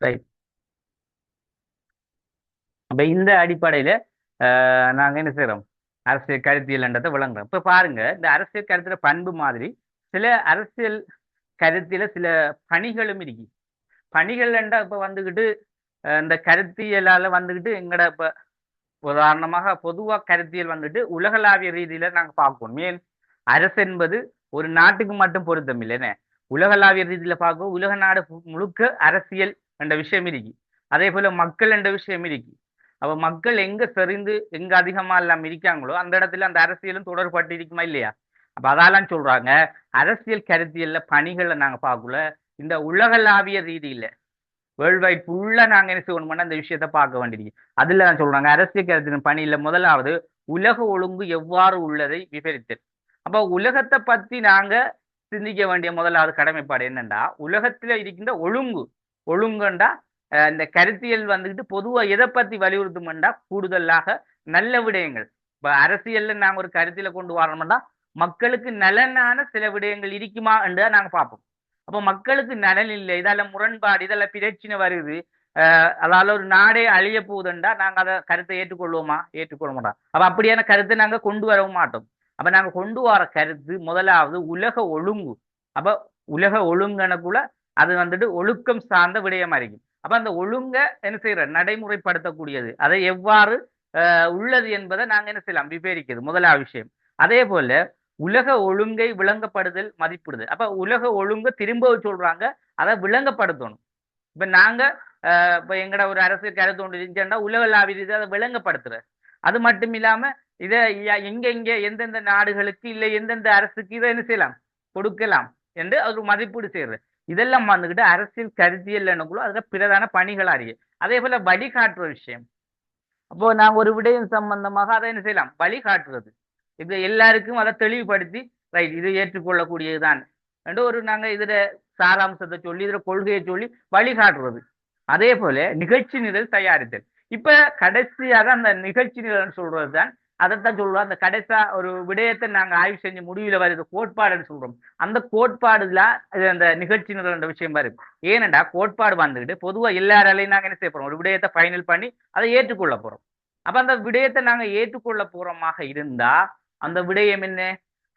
Right. அப்ப இந்த அடிப்படையில நாங்க என்ன செய்றோம், அரசியல் கருத்தியல்ன்றதை விளங்குறோம். இப்ப பாருங்க, இந்த அரசியல் கருத்துல பண்பு மாதிரி சில அரசியல் கருத்தில சில பணிகளும் இருக்கு. பணிகள்ண்டா இப்ப வந்துகிட்டு இந்த கருத்தியலால வந்துகிட்டு எங்கட இப்ப உதாரணமாக பொதுவா கருத்தியல் வந்துட்டு உலகளாவிய ரீதியில நாங்க பார்க்கணும். ஏன் அரசு என்பது ஒரு நாட்டுக்கு மட்டும் பொருத்தம் இல்லைன்னு உலகளாவிய ரீதியில பார்க்க உலக நாடு முழுக்க அரசியல் என்ற விஷயம் இருக்கு. அதே போல மக்கள் என்ற விஷயம் இருக்கு. அப்ப மக்கள் எங்க செறிந்து எங்க அதிகமா எல்லாம் இருக்காங்களோ அந்த இடத்துல அந்த அரசியலும் தொடர்பட்டு இருக்குமா இல்லையா? அப்ப அதெல்லாம் சொல்றாங்க அரசியல் கருத்தியல்ல பணிகளை நாங்க பார்க்கல இந்த உலகளாவிய ரீதியில வேர்ல்ட் வைட் ஃபுல்லா நாங்க என்ன செய்யணும்னா இந்த விஷயத்த பார்க்க வேண்டியிருக்கு. அதுல தான் சொல்றாங்க அரசியல் கருத்தின் பணியில முதலாவது உலக ஒழுங்கு எவ்வாறு உள்ளதை விவரித்தல். அப்ப உலகத்தை பத்தி நாங்க சிந்திக்க வேண்டிய முதலாவது கடமைப்பாடு என்னண்டா உலகத்துல இருக்கின்ற ஒழுங்கு. ஒழுங்குண்டா இந்த கருத்தியல் வந்துகிட்டு பொதுவா எதை பத்தி வலியுறுத்தும்டா கூடுதலாக நல்ல விடயங்கள். இப்ப அரசியல்ல நாங்க ஒரு கருத்தில கொண்டு வரணும்னா மக்களுக்கு நலனான சில விடயங்கள் இருக்குமா என்று நாங்க பார்ப்போம். அப்ப மக்களுக்கு நலன் இல்லை இதெல்லாம் முரண்பாடு இதெல்லாம் பிரச்சனை வருது. அதால ஒரு நாடே அழிய போகுதுண்டா நாங்க அதை கருத்தை ஏற்றுக்கொள்வோமா? ஏற்றுக்கொள்ள மாட்டோம். அப்ப அப்படியான கருத்தை நாங்க கொண்டு வரவும் மாட்டோம். அப்ப நாங்க கொண்டு வர கருத்து முதலாவது உலக ஒழுங்கு. அப்ப உலக ஒழுங்கனக்குள்ள அது வந்துட்டு ஒழுக்கம் சார்ந்த விடயமா இருக்கு. அப்ப அந்த ஒழுங்க என்ன செய்யற நடைமுறைப்படுத்தக்கூடியது அதை எவ்வாறு உள்ளது என்பதை நாங்க என்ன செய்யலாம் விவரிக்கிறது முதலாவது விஷயம். அதே போல உலக ஒழுங்கை விளங்கப்படுதல் மதிப்பிடுதல். அப்ப உலக ஒழுங்க திரும்ப சொல்றாங்க அதை விளங்கப்படுத்தணும். இப்ப நாங்க இப்ப எங்கட ஒரு அரசியல் கருத்து ஒன்று இருந்துச்சுன்னா உலகளாவிய அதை விளங்கப்படுத்துற. அது மட்டும் இல்லாம இதை எங்க எங்க எந்தெந்த நாடுகளுக்கு இல்லை எந்தெந்த அரசுக்கு இதை என்ன செய்யலாம் கொடுக்கலாம் என்று ஒரு மதிப்பீடு செய்யறது. இதெல்லாம் வந்துகிட்டு அரசியல் கருத்தியல் எனக்குள்ள அதுல பிரதான பணிகளா இருக்கு. அதே போல வழிகாட்டுற விஷயம். அப்போ நாங்க ஒரு விடயம் சம்பந்தமாக அதை என்ன செய்யலாம் வழிகாட்டுறது. இது எல்லாருக்கும் அதை தெளிவுபடுத்தி ரைட் இது ஏற்றுக்கொள்ளக்கூடியதுதான் என்று ஒரு நாங்க இதுல சாராம்சத்தை சொல்லி இதுல கொள்கையை சொல்லி வழிகாட்டுறது. அதே போல நிகழ்ச்சி நிரல் தயாரித்தல். இப்ப கடைசியாக அந்த நிகழ்ச்சி நிரல் சொல்றதுதான் அதைத்தான் சொல்றோம். அந்த கடைசா ஒரு விடயத்தை நாங்க ஆய்வு செஞ்சு முடிவுல வருது கோட்பாடுன்னு சொல்றோம். அந்த கோட்பாடுல அந்த நிகழ்ச்சி நிரல் என்ற விஷயம் வருது. ஏனென்றா கோட்பாடு வந்துட்டு பொதுவா எல்லாராலையும் நாங்க என்ன செய்ய போறோம் ஒரு விடயத்தை ஃபைனல் பண்ணி அதை ஏற்றுக்கொள்ள போறோம். அப்ப அந்த விடயத்தை நாங்க ஏற்றுக்கொள்ள போறோமாக இருந்தா அந்த விடயம் என்ன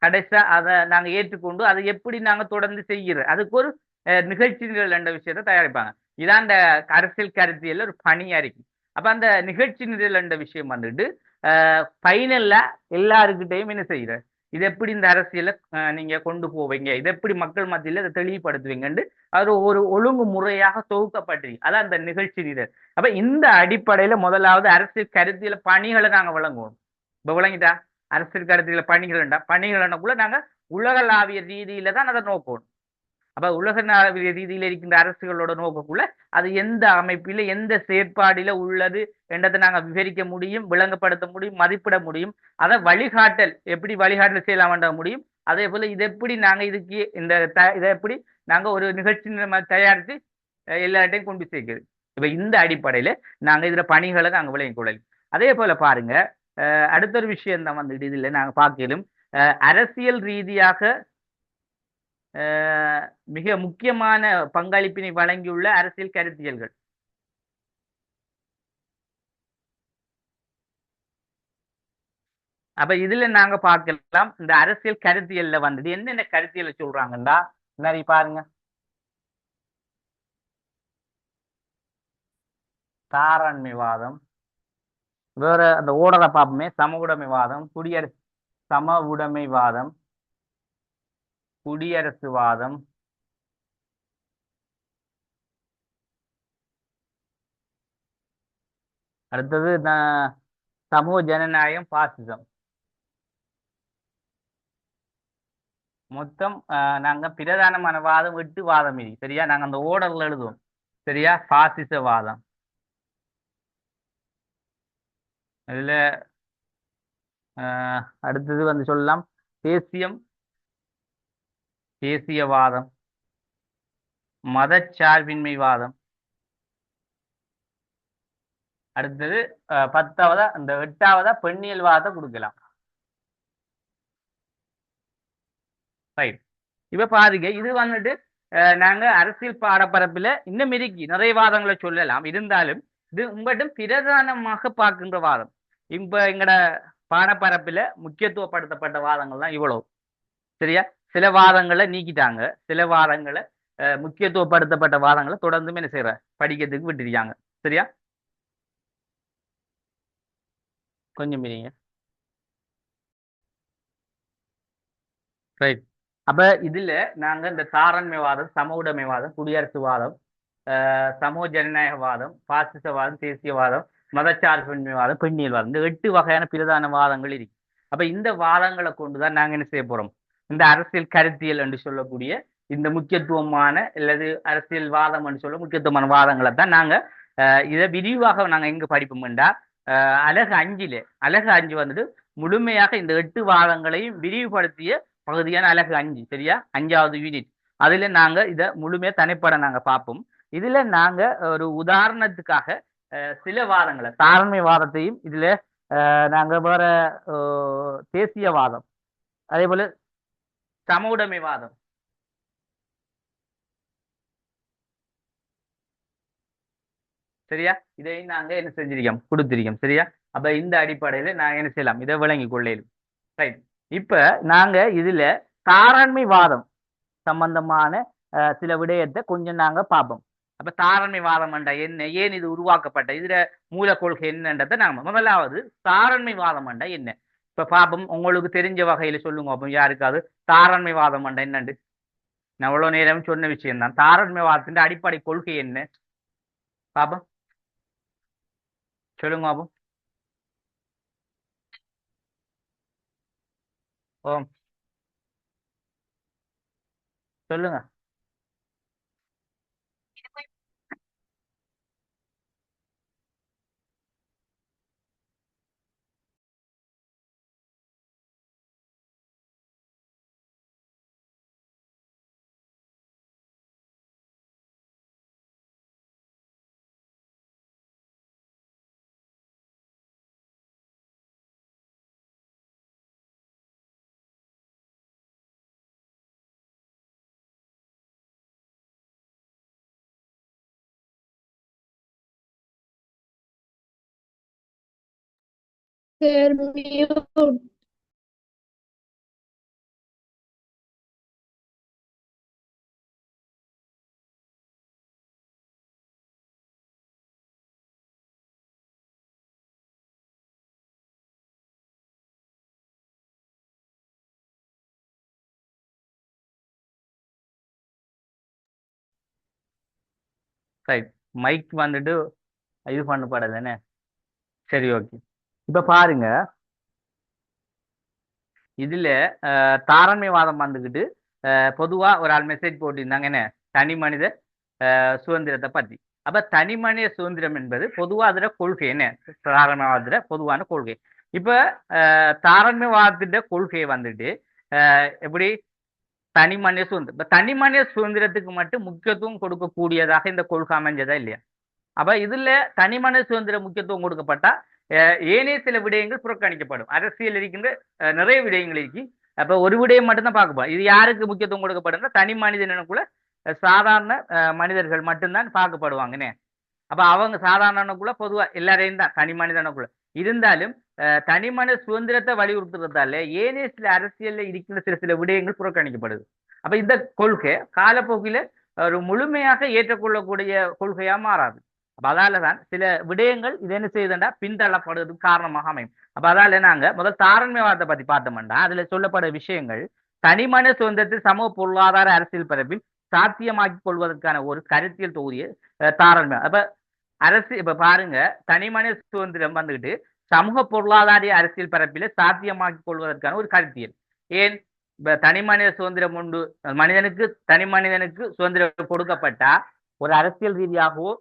கடைசா அதை நாங்க ஏற்றுக்கொண்டு அதை எப்படி நாங்க தொடர்ந்து செய்யறது அதுக்கு ஒரு நிகழ்ச்சி நிரல் என்ற விஷயத்தை தயாரிப்பாங்க. இதான் அந்த அரசியல் கருத்தியல்ல ஒரு பணியா இருக்கு. அப்ப அந்த நிகழ்ச்சி நிரல் என்ற விஷயம் வந்துட்டு ஃபைனல்ல எல்லாருக்கிட்டையும் என்ன செய்யற இது எப்படி இந்த அரசியலை நீங்க கொண்டு போவீங்க இது எப்படி மக்கள் மத்தியில இதை தெளிவுபடுத்துவீங்கன்னு அது ஒரு ஒழுங்கு முறையாக தொகுக்கப்பட்டிருக்கு. அதான் அந்த நிகழ்ச்சி நிரல். அப்ப இந்த அடிப்படையில முதலாவது அரசியல் கருத்தியல பணிகளை நாங்க வழங்குவோம். இப்ப விளங்கிட்டா அரசியல் கருத்தியல பணிகள்க்குள்ள நாங்க உலகளாவிய ரீதியில தான் அதை நோக்கணும். அப்ப உலக ரீதியில இருக்கின்ற அரசுகளோட நோக்கக்குள்ள அது எந்த அமைப்பில எந்த செயற்பாடில உள்ளது என்றதை நாங்க விவரிக்க முடியும் விளங்கப்படுத்த முடியும் மதிப்பிட முடியும். அதை வழிகாட்டல் எப்படி வழிகாட்டல் செய்யலாம் என்ற முடியும். அதே போல இதை எப்படி நாங்க இதுக்கு இந்த இதை எப்படி நாங்க ஒரு நிகழ்ச்சி தயாரித்து எல்லார்ட்டையும் கொண்டு சேர்க்கிறது. இப்ப இந்த அடிப்படையில நாங்க இதுல பணிகளை நாங்க விளங்கிக் கொள்ளலாம். அதே போல பாருங்க அடுத்த ஒரு விஷயம் தான் வந்துட்டு இதுல நாங்க பார்க்கலும் அரசியல் ரீதியாக மிக முக்கியமான பங்களிப்பினை வழங்கியுள்ள அரசியல் கருத்தியல்கள். அப்ப இதுல நாங்க பார்க்கலாம் இந்த அரசியல் கருத்தியல்ல வந்துட்டு என்னென்ன கருத்தியலை சொல்றாங்கடா நிறைய பாருங்க. தாராண்மைவாதம் வேற அந்த ஓடரை பார்ப்போமே சம உடைமைவாதம் சம உடைமைவாதம் குடியரசுவாதம் அடுத்தது சமூக ஜனநாயகம் பாசிசம். மொத்தம் நாங்க பிரதானமான வாதம் 8 வாதம் இருக்கு சரியா. நாங்க அந்த ஓடர்ல எழுதுவோம் சரியா. பாசிசவாதம் இதுல அடுத்தது வந்து சொல்லலாம் தேசியவாதம் மதச்சார்பின்மைவாதம். அடுத்தது 10ஆவதா அந்த 8ஆவதா பெண்ணியல்வாதத்தை கொடுக்கலாம். ரைட். இப்ப பாருங்க இது வந்துட்டு நாங்க அரசியல் பாடப்பரப்புல இன்னும் இருக்கு நிறைய வாதங்களை சொல்லலாம். இருந்தாலும் இது உங்கள்கிட்ட பிரதானமாக பார்க்கின்ற வாதம். இப்ப எங்கட பாடப்பரப்புல முக்கியத்துவப்படுத்தப்பட்ட வாதங்கள் தான் இவ்வளவு. சரியா? சில வாதங்களை நீக்கிட்டாங்க. சில வாதங்களை முக்கியத்துவப்படுத்தப்பட்ட வாதங்களை தொடர்ந்து என்ன செய்யற படிக்கிறதுக்கு விட்டுருக்காங்க. சரியா? கொஞ்சம் இருங்க. ரைட். அப்ப இதுல நாங்க இந்த தாராண்மைவாதம், சம உடைமைவாதம், குடியரசுவாதம், சமூக ஜனநாயகவாதம், பாசிசவாதம், தேசியவாதம், மதச்சார்பின்மைவாதம், பெண்ணியல்வாதம், இந்த 8 வகையான பிரதான வாதங்கள் இருக்கு. அப்ப இந்த வாதங்களை கொண்டுதான் நாங்க என்ன செய்ய போறோம், இந்த அரசியல் கருத்தியல் என்று சொல்லக்கூடிய இந்த முக்கியத்துவமான அல்லது அரசியல் வாதம் என்று சொல்ல முக்கியத்துவமான வாதங்களை தான் நாங்க இதை விரிவாக நாங்க எங்க படிப்போம்டா அலகு 5 அலகு 5 வந்துட்டு முழுமையாக இந்த 8 வாதங்களையும் விரிவுபடுத்திய பகுதியான அலகு 5. சரியா? 5வது யூனிட். அதுல நாங்க இதை முழுமையா தனிப்பட நாங்க பார்ப்போம். இதுல நாங்க ஒரு உதாரணத்துக்காக சில வாதங்களை தாராண்மை வாதத்தையும் இதுல நாங்க வேற தேசியவாதம், அதே போல சம உடைமைவாதம், சரியா, இதையும் நாங்க என்ன செஞ்சிருக்கோம், கொடுத்திருக்கோம். சரியா? அப்ப இந்த அடிப்படையில நாங்க என்ன செய்யலாம், இதை விளங்கி கொள்ளையிலும். ரைட். இப்ப நாங்க இதுல தாராண்மை வாதம் சம்பந்தமான சில விடயத்தை கொஞ்சம் நாங்க பார்ப்போம். அப்ப தாராண்மை வாதம் என்ற என்ன, ஏன் இது உருவாக்கப்பட்ட, இதுல மூல கொள்கை என்னன்றதை நாம முதலாவது தாராண்மை வாதம் என்ற என்ன இப்ப பாப்போம். உங்களுக்கு தெரிஞ்ச வகையில சொல்லுங்க அப்போ யாருக்காவது தாராண்மை வாதம் என்ற என்னண்டு. நான் அவ்வளவு நேரம் சொன்ன விஷயம் தான். தாராண்மை வாதத்தின் அடிப்படை கொள்கை என்ன பாப்போம், சொல்லுங்க பாப்போம். ஓ, சொல்லுங்க. Mute. ரைட். மைக் வந்துட்டு இது பண்ணப்படலைன்னு. சரி, ஓகே. இப்ப பாருங்க, இதுல தாராண்மைவாதம் வந்துக்கிட்டு பொதுவா ஒரு ஆள் மெசேஜ் போட்டிருந்தாங்க என்ன, தனி மனித சுதந்திரத்தை பத்தி. அப்ப தனி மனித சுதந்திரம் என்பது பொதுவா அதுல கொள்கை என்ன, தாராண்மைவாதத்துல பொதுவான கொள்கை. இப்ப தாராண்மைவாதத்திட்ட கொள்கை வந்துட்டு எப்படி தனி மனித சுதந்திரம், இப்ப தனி மனித சுதந்திரத்துக்கு மட்டும் முக்கியத்துவம் கொடுக்கக்கூடியதாக இந்த கொள்கை அமைஞ்சதா இல்லையா? அப்ப இதுல தனி மனித சுதந்திர முக்கியத்துவம் கொடுக்கப்பட்டா ஏனைய சில விடயங்கள் புறக்கணிக்கப்படும். அரசியல் இருக்கின்ற நிறைய விடயங்கள் இருக்கு. அப்ப ஒரு விடயம் மட்டும்தான் பார்க்க போறோம். இது யாருக்கு முக்கியத்துவம் கொடுக்கப்படும்னா தனி மனிதனுக்குள்ள சாதாரண மனிதர்கள் மட்டும்தான் பார்க்கப்படுவாங்கன்னு. அப்ப அவங்க சாதாரணக்குள்ள பொதுவா எல்லாரையும் தான் தனி மனிதனுக்குள்ள இருந்தாலும் தனி மனித சுதந்திரத்தை வலியுறுத்துறதால ஏனைய சில அரசியல்ல இருக்கின்ற சில சில விடயங்கள் புறக்கணிக்கப்படுது. அப்ப இந்த கொள்கை காலப்போக்கில ஒரு முழுமையாக ஏற்றுக்கொள்ளக்கூடிய கொள்கையா மாறாது. அப்ப அதாலதான் சில விடயங்கள் இது என்ன செய்யுதுண்டா பின்தள்ளப்படுறதுக்கு காரணமாக அமையும். அப்ப அதால நாங்க முதல் தாராண்மைவாதத்தை பத்தி பார்த்தோம்னா அதுல சொல்லப்பட விஷயங்கள் தனிமனித சுதந்திரத்தில் சமூக பொருளாதார அரசியல் பரப்பில் சாத்தியமாக்கிக் கொள்வதற்கான ஒரு கருத்தியல் தொகுதியை தாராண்மை. அப்ப அரசு இப்ப பாருங்க, தனிமனித சுதந்திரம் வந்துகிட்டு சமூக பொருளாதார அரசியல் பரப்பில சாத்தியமாக்கிக் கொள்வதற்கான ஒரு கருத்தியல். ஏன் இப்ப தனி மனித சுதந்திரம் உண்டு, மனிதனுக்கு தனி மனிதனுக்கு சுதந்திரம் கொடுக்கப்பட்டா ஒரு அரசியல் ரீதியாகவோ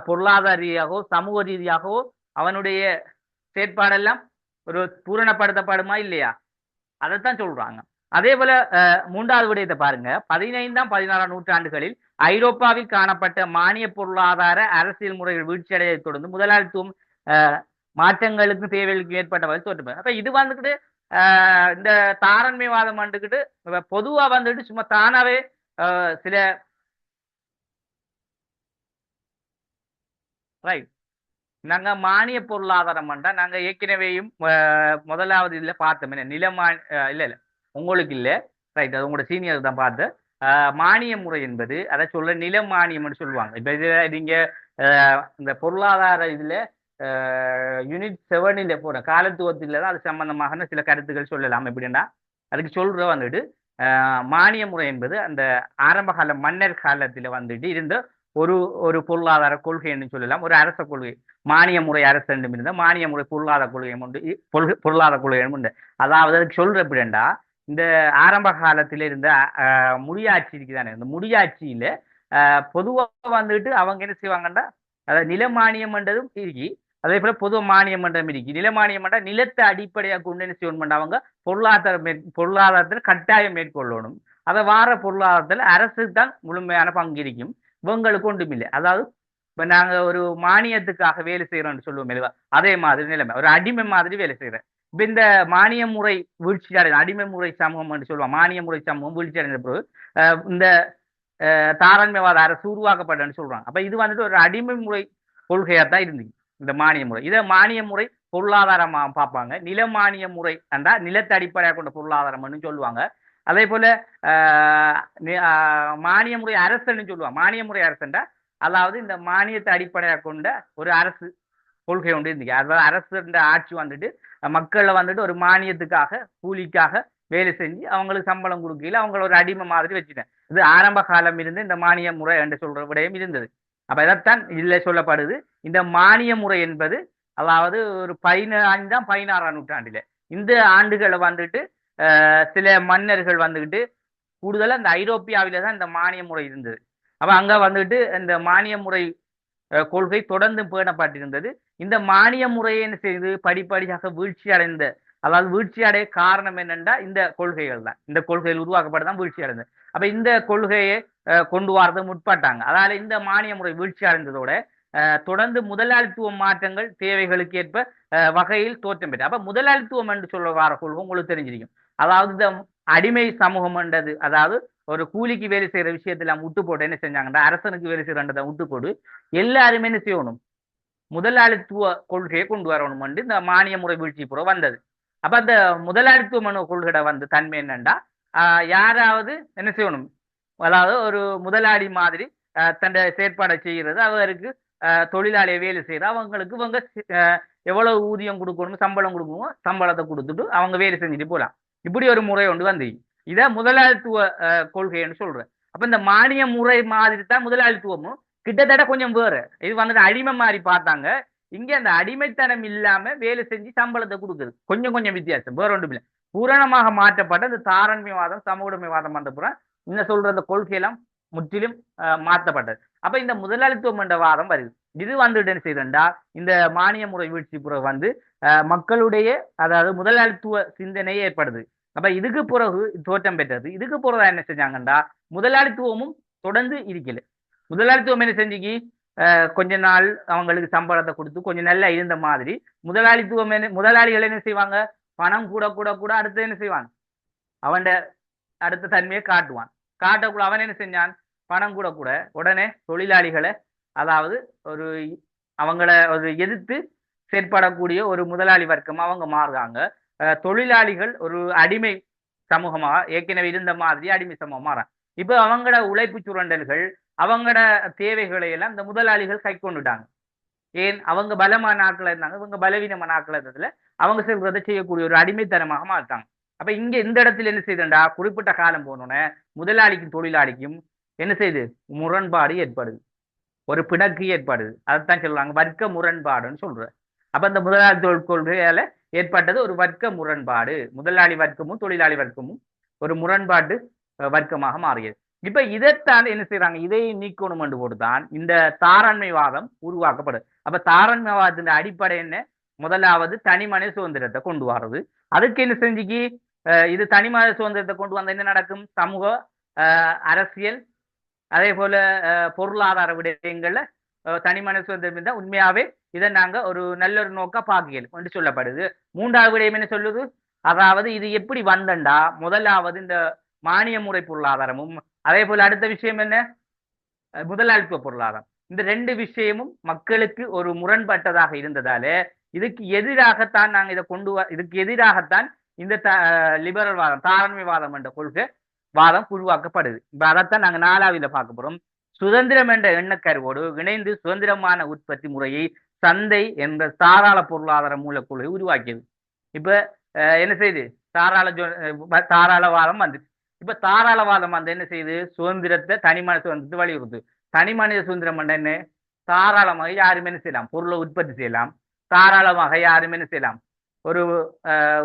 பொருளாதார ரீதியாகவோ சமூக ரீதியாகவோ அவனுடைய செயற்பாடெல்லாம் ஒரு பூரணப்படுத்தப்படுமா இல்லையா? அதைத்தான் சொல்றாங்க. அதே போல 3வது விடயத்தை பாருங்க, 15ஆம் 16ஆம் நூற்றாண்டுகளில் ஐரோப்பாவில் காணப்பட்ட மானிய பொருளாதார அரசியல் முறைகள் வீழ்ச்சியடையதை தொடர்ந்து முதலாளித்துவம் மாற்றங்களுக்கு தேவைகளுக்கு ஏற்பட்ட வகை தோற்று. அப்ப இது வந்துக்கிட்டு இந்த தாராண்மைவாதம் வந்துக்கிட்டு பொதுவா வந்துட்டு சும்மா தானாவே சில ரைட். நாங்க மானிய பொருளாதாரம் பண்ணா நாங்க ஏற்கனவேயும் முதலாவது இதுல பார்த்தோம் என்ன இல்ல இல்ல உங்களுக்கு இல்ல. ரைட், அது உங்களோட சீனியர் தான் பார்த்து. மானிய முறை என்பது அதை சொல்ல நில மானியம்னு சொல்லுவாங்க. இப்ப இதுல நீங்க இந்த பொருளாதார இதுல யூனிட் 7 போற காலத்துவத்தில் தான் அது சம்பந்தமான சில கருத்துக்கள் சொல்லலாம். எப்படின்னா அதுக்கு சொல்ற வந்துட்டு மானிய முறை என்பது அந்த ஆரம்ப கால மன்னர் காலத்துல வந்துட்டு இருந்த ஒரு ஒரு பொருளாதார கொள்கைன்னு சொல்லலாம். ஒரு அரச கொள்கை. மானிய முறை அரசு இருந்த மானிய முறை பொருளாதார கொள்கையும் உண்டு, பொருளாதார கொள்கையும் உண்டு. அதாவது அதுக்கு சொல்ற எப்படின்னா இந்த ஆரம்ப காலத்துல இருந்த முடியாட்சி இருக்குதானே, இந்த முடியாட்சியில பொதுவாக வந்துட்டு அவங்க என்ன செய்வாங்கன்னா அதாவது நில மானியம்ன்றதும் இருக்கு. அதே போல பொது மானியம் மன்றம் இருக்கு. நில மானியம் மன்றம் நிலத்தை அடிப்படையாக கொண்டு என்ன செய்யணும் அவங்க பொருளாதாரத்தில் கட்டாயம் மேற்கொள்ளணும். அதை வார பொருளாதாரத்தில் அரசு தான் முழுமையான பங்கு இருக்கும். இவங்களுக்கு ஒன்றும் இல்லை. அதாவது இப்ப நாங்க ஒரு மானியத்துக்காக வேலை செய்யறோம்னு சொல்லுவோம் மெதுவா, அதே மாதிரி நிலைமை ஒரு அடிமை மாதிரி வேலை செய்யறேன். இப்ப இந்த மானிய முறை வீழ்ச்சி அடைந்த அடிமை முறை சமூகம் என்று சொல்லுவோம். மானிய முறை சமூகம் வீழ்ச்சி அடைந்த பிறகு இந்த தாராண்மைவாத அரசு உருவாக்கப்பட்டன்னு சொல்றாங்க. அப்ப இது வந்துட்டு ஒரு அடிமை முறை கொள்கையா தான் இருந்துச்சு இந்த மானிய முறை. இதை மானிய முறை பொருளாதாரமா பார்ப்பாங்க. நில மானிய முறை என்றா நிலத்தை அடிப்படையாக கொண்ட பொருளாதாரம்னு சொல்லுவாங்க. அதே போல மானிய முறை அரசுன்னு சொல்லுவாங்க. மானிய முறை அரசுண்டா அதாவது இந்த மானியத்தை அடிப்படையாக கொண்ட ஒரு அரசு கொள்கை ஒன்று இருந்துச்சு. அதாவது அரசு ஆட்சி வந்துட்டு மக்களை வந்துட்டு ஒரு மானியத்துக்காக கூலிக்காக வேலை செஞ்சு அவங்களுக்கு சம்பளம் கொடுக்கல அவங்கள ஒரு அடிமை மாதிரி வச்சுட்டேன். இது ஆரம்ப காலம் இருந்து இந்த மானிய முறை என்று சொல்ற விடயம் இருந்தது. அப்ப இதைத்தான் இதுல சொல்லப்படுது. இந்த மானிய முறை என்பது அதாவது ஒரு 16ஆம் நூற்றாண்டில இந்த ஆண்டுகளை வந்துட்டு சில மன்னர்கள் வந்துகிட்டு கூடுதலா இந்த ஐரோப்பியாவில தான் இந்த மானிய முறை இருந்தது. அப்ப அங்க வந்துட்டு இந்த மானிய முறை கொள்கை தொடர்ந்து பேணப்பட்டிருந்தது. இந்த மானிய முறையை செய்து படிப்படியாக வீழ்ச்சி அடைந்த அதாவது வீழ்ச்சி அடைய காரணம் என்னென்றா இந்த கொள்கைகள் தான். இந்த கொள்கைகள் உருவாக்கப்பட்டதான் வீழ்ச்சி அடைந்தது. அப்ப இந்த கொள்கையை கொண்டு வரது முற்பட்டாங்க. அதனால இந்த மானிய முறை வீழ்ச்சி அடைந்ததோட தொடர்ந்து முதலாளித்துவ மாற்றங்கள் தேவைகளுக்கு ஏற்ப வகையில் தோற்றம் பெற்ற. அப்ப முதலாளித்துவம் என்று சொல்ல வர கொள்கை உங்களுக்கு தெரிஞ்சிருக்கும். அதாவது இந்த அடிமை சமூகம் என்றது அதாவது ஒரு கூலிக்கு வேலை செய்யற விஷயத்துல விட்டு போட்டு என்ன செஞ்சாங்கன்னா அரசனுக்கு வேலை செய்யறதை விட்டு போட்டு எல்லாருமே என்ன செய்யணும் முதலாளித்துவ கொள்கையை கொண்டு வரணும் என்று இந்த மானிய முறை வீழ்ச்சி புற வந்தது. அப்ப அந்த முதலாளித்துவ மனு கொள்கை வந்து தன்மை என்னண்டா யாராவது என்ன செய்யணும் அதாவது ஒரு முதலாளி மாதிரி தன் செயற்பாடை செய்கிறது அவருக்கு தொழிலாளியை வேலை செய்யற அவங்களுக்கு இவங்க எவ்வளவு ஊதியம் கொடுக்கணும் சம்பளம் கொடுக்கணும் சம்பளத்தை கொடுத்துட்டு அவங்க வேலை செஞ்சுட்டு போகலாம். இப்படி ஒரு முறை ஒன்று வந்து இதை முதலாளித்துவ கொள்கைன்னு சொல்றேன். அப்ப இந்த மானிய முறை மாதிரி தான் முதலாளித்துவமும் கிட்டத்தட்ட கொஞ்சம் வேறு. இது வந்துட்டு அடிமை மாதிரி பார்த்தாங்க. இங்க அந்த அடிமைத்தனம் இல்லாம வேலை செஞ்சு சம்பளத்தை கொடுக்குது. கொஞ்சம் கொஞ்சம் வித்தியாசம், வேற ஒன்றும் இல்லை. பூரணமாக மாற்றப்பட்ட இந்த தாரண்மைவாதம் சமூகமைவாதம் வந்த புறம் இன்னும் சொல்ற அந்த கொள்கையெல்லாம் முற்றிலும் மாற்றப்பட்டது. அப்ப இந்த முதலாளித்துவம் என்ற வாதம் வருது. இது வந்துட்டு என்ன செய்யறா இந்த மானிய முறை வீழ்ச்சி புற வந்து மக்களுடைய அதாவது முதலாளித்துவ சிந்தனையே ஏற்படுது. அப்ப இதுக்கு பிறகு தோற்றம் பெற்றது. இதுக்கு பிறகு என்ன செஞ்சாங்கண்டா முதலாளித்துவமும் தொடர்ந்து இருக்கல. முதலாளித்துவம் என்ன செஞ்சுக்கி கொஞ்ச நாள் அவங்களுக்கு சம்பளத்தை கொடுத்து கொஞ்சம் நல்லா இருந்த மாதிரி முதலாளித்துவம் முதலாளிகள் என்ன செய்வாங்க பணம் கூட கூட கூட அடுத்து என்ன செய்வான் அவன் அடுத்த தன்மையை காட்டுவான். காட்டக்குள்ள அவன் என்ன செஞ்சான் பணம் கூட கூட உடனே தொழிலாளிகளை அதாவது ஒரு அவங்கள ஒரு எதிர்த்து செயற்படக்கூடிய ஒரு முதலாளி வர்க்கம் அவங்க மாறுறாங்க. தொழிலாளிகள் ஒரு அடிமை சமூகமாக ஏற்கனவே இருந்த மாதிரி அடிமை சமூகம் மாறாங்க. இப்ப அவங்களோட உழைப்பு சுரண்டல்கள் அவங்களோட தேவைகளை எல்லாம் இந்த முதலாளிகள் கை கொண்டுட்டாங்க. ஏன் அவங்க பலமான ஆட்கள் இருந்தாங்க இவங்க பலவீனமான ஆட்கள் இருந்ததுல அவங்க செல்வதை செய்யக்கூடிய ஒரு அடிமைத்தனமாக மாட்டாங்க. அப்ப இங்க இந்த இடத்துல என்ன செய்யுதுண்டா குறிப்பிட்ட காலம் போனோன்னே முதலாளிக்கும் தொழிலாளிக்கும் என்ன செய்யுது முரண்பாடு ஏற்படுது, ஒரு பிணக்கு ஏற்படுது. அதைத்தான் சொல்லுவாங்க வர்க்க முரண்பாடுன்னு சொல்ற. அப்ப இந்த முதலாளி தொழில் கொள்கையால ஏற்பட்டது ஒரு வர்க்க முரண்பாடு. முதலாளி வர்க்கமும் தொழிலாளி வர்க்கமும் ஒரு முரண்பாடு வர்க்கமாக மாறியது. இப்ப இதைத்தான் என்ன செய்யறாங்க இதை நீக்கணும் என்று போட்டுதான் இந்த தாராண்மைவாதம் உருவாக்கப்படுது. அப்ப தாராண்மைவாதத்தின் அடிப்படை என்ன முதலாவது தனிமனித சுதந்திரத்தை கொண்டு வர்றது. அதுக்கு என்ன செஞ்சுக்கி இது தனிமனித சுதந்திரத்தை கொண்டு வந்த என்ன நடக்கும் சமூக அரசியல் அதே போல பொருளாதார விடயங்கள்ல தனிமனித சுதந்திரம் இருந்தால் உண்மையாவே இதை நாங்க ஒரு நல்ல ஒரு நோக்கா பார்க்கல என்று சொல்லப்படுது. மூன்றாவது விடயம் என்ன சொல்லுது அதாவது இது எப்படி வந்தண்டா முதலாவது இந்த மானிய முறை பொருளாதாரமும் அதே போல அடுத்த விஷயம் என்ன முதலாளித்துவ பொருளாதாரம். இந்த ரெண்டு விஷயமும் மக்களுக்கு ஒரு முரண்பட்டதாக இருந்ததால இதுக்கு எதிராகத்தான் நாங்க இதை இதுக்கு எதிராகத்தான் இந்த லிபரல் வாதம் தாராண்மைவாதம் என்ற கொள்கை வாதம் உருவாக்கப்படுது. இப்ப அதைத்தான் நாங்க 4வது பார்க்க போறோம். சுதந்திரம் என்ற எண்ணக்கருவோடு இணைந்து சுதந்திரமான உற்பத்தி முறையை சந்தை என்ற தாராள பொருளாதார மூலக்கொள்கை உருவாக்கியது. இப்ப என்ன செய்யுது? தாராளவாதம் வந்து இப்ப தாராளவாதம் வந்து என்ன செய்யுது? சுதந்திரத்தை தனிமனித சுதந்திரத்தை வலியுறுத்து. தனி மனித சுதந்திரம் என்ன? தாராளமாக யாரும் என்ன செய்யலாம்? பொருளை உற்பத்தி செய்யலாம். தாராளமாக யாரும் என்ன செய்யலாம்? ஒரு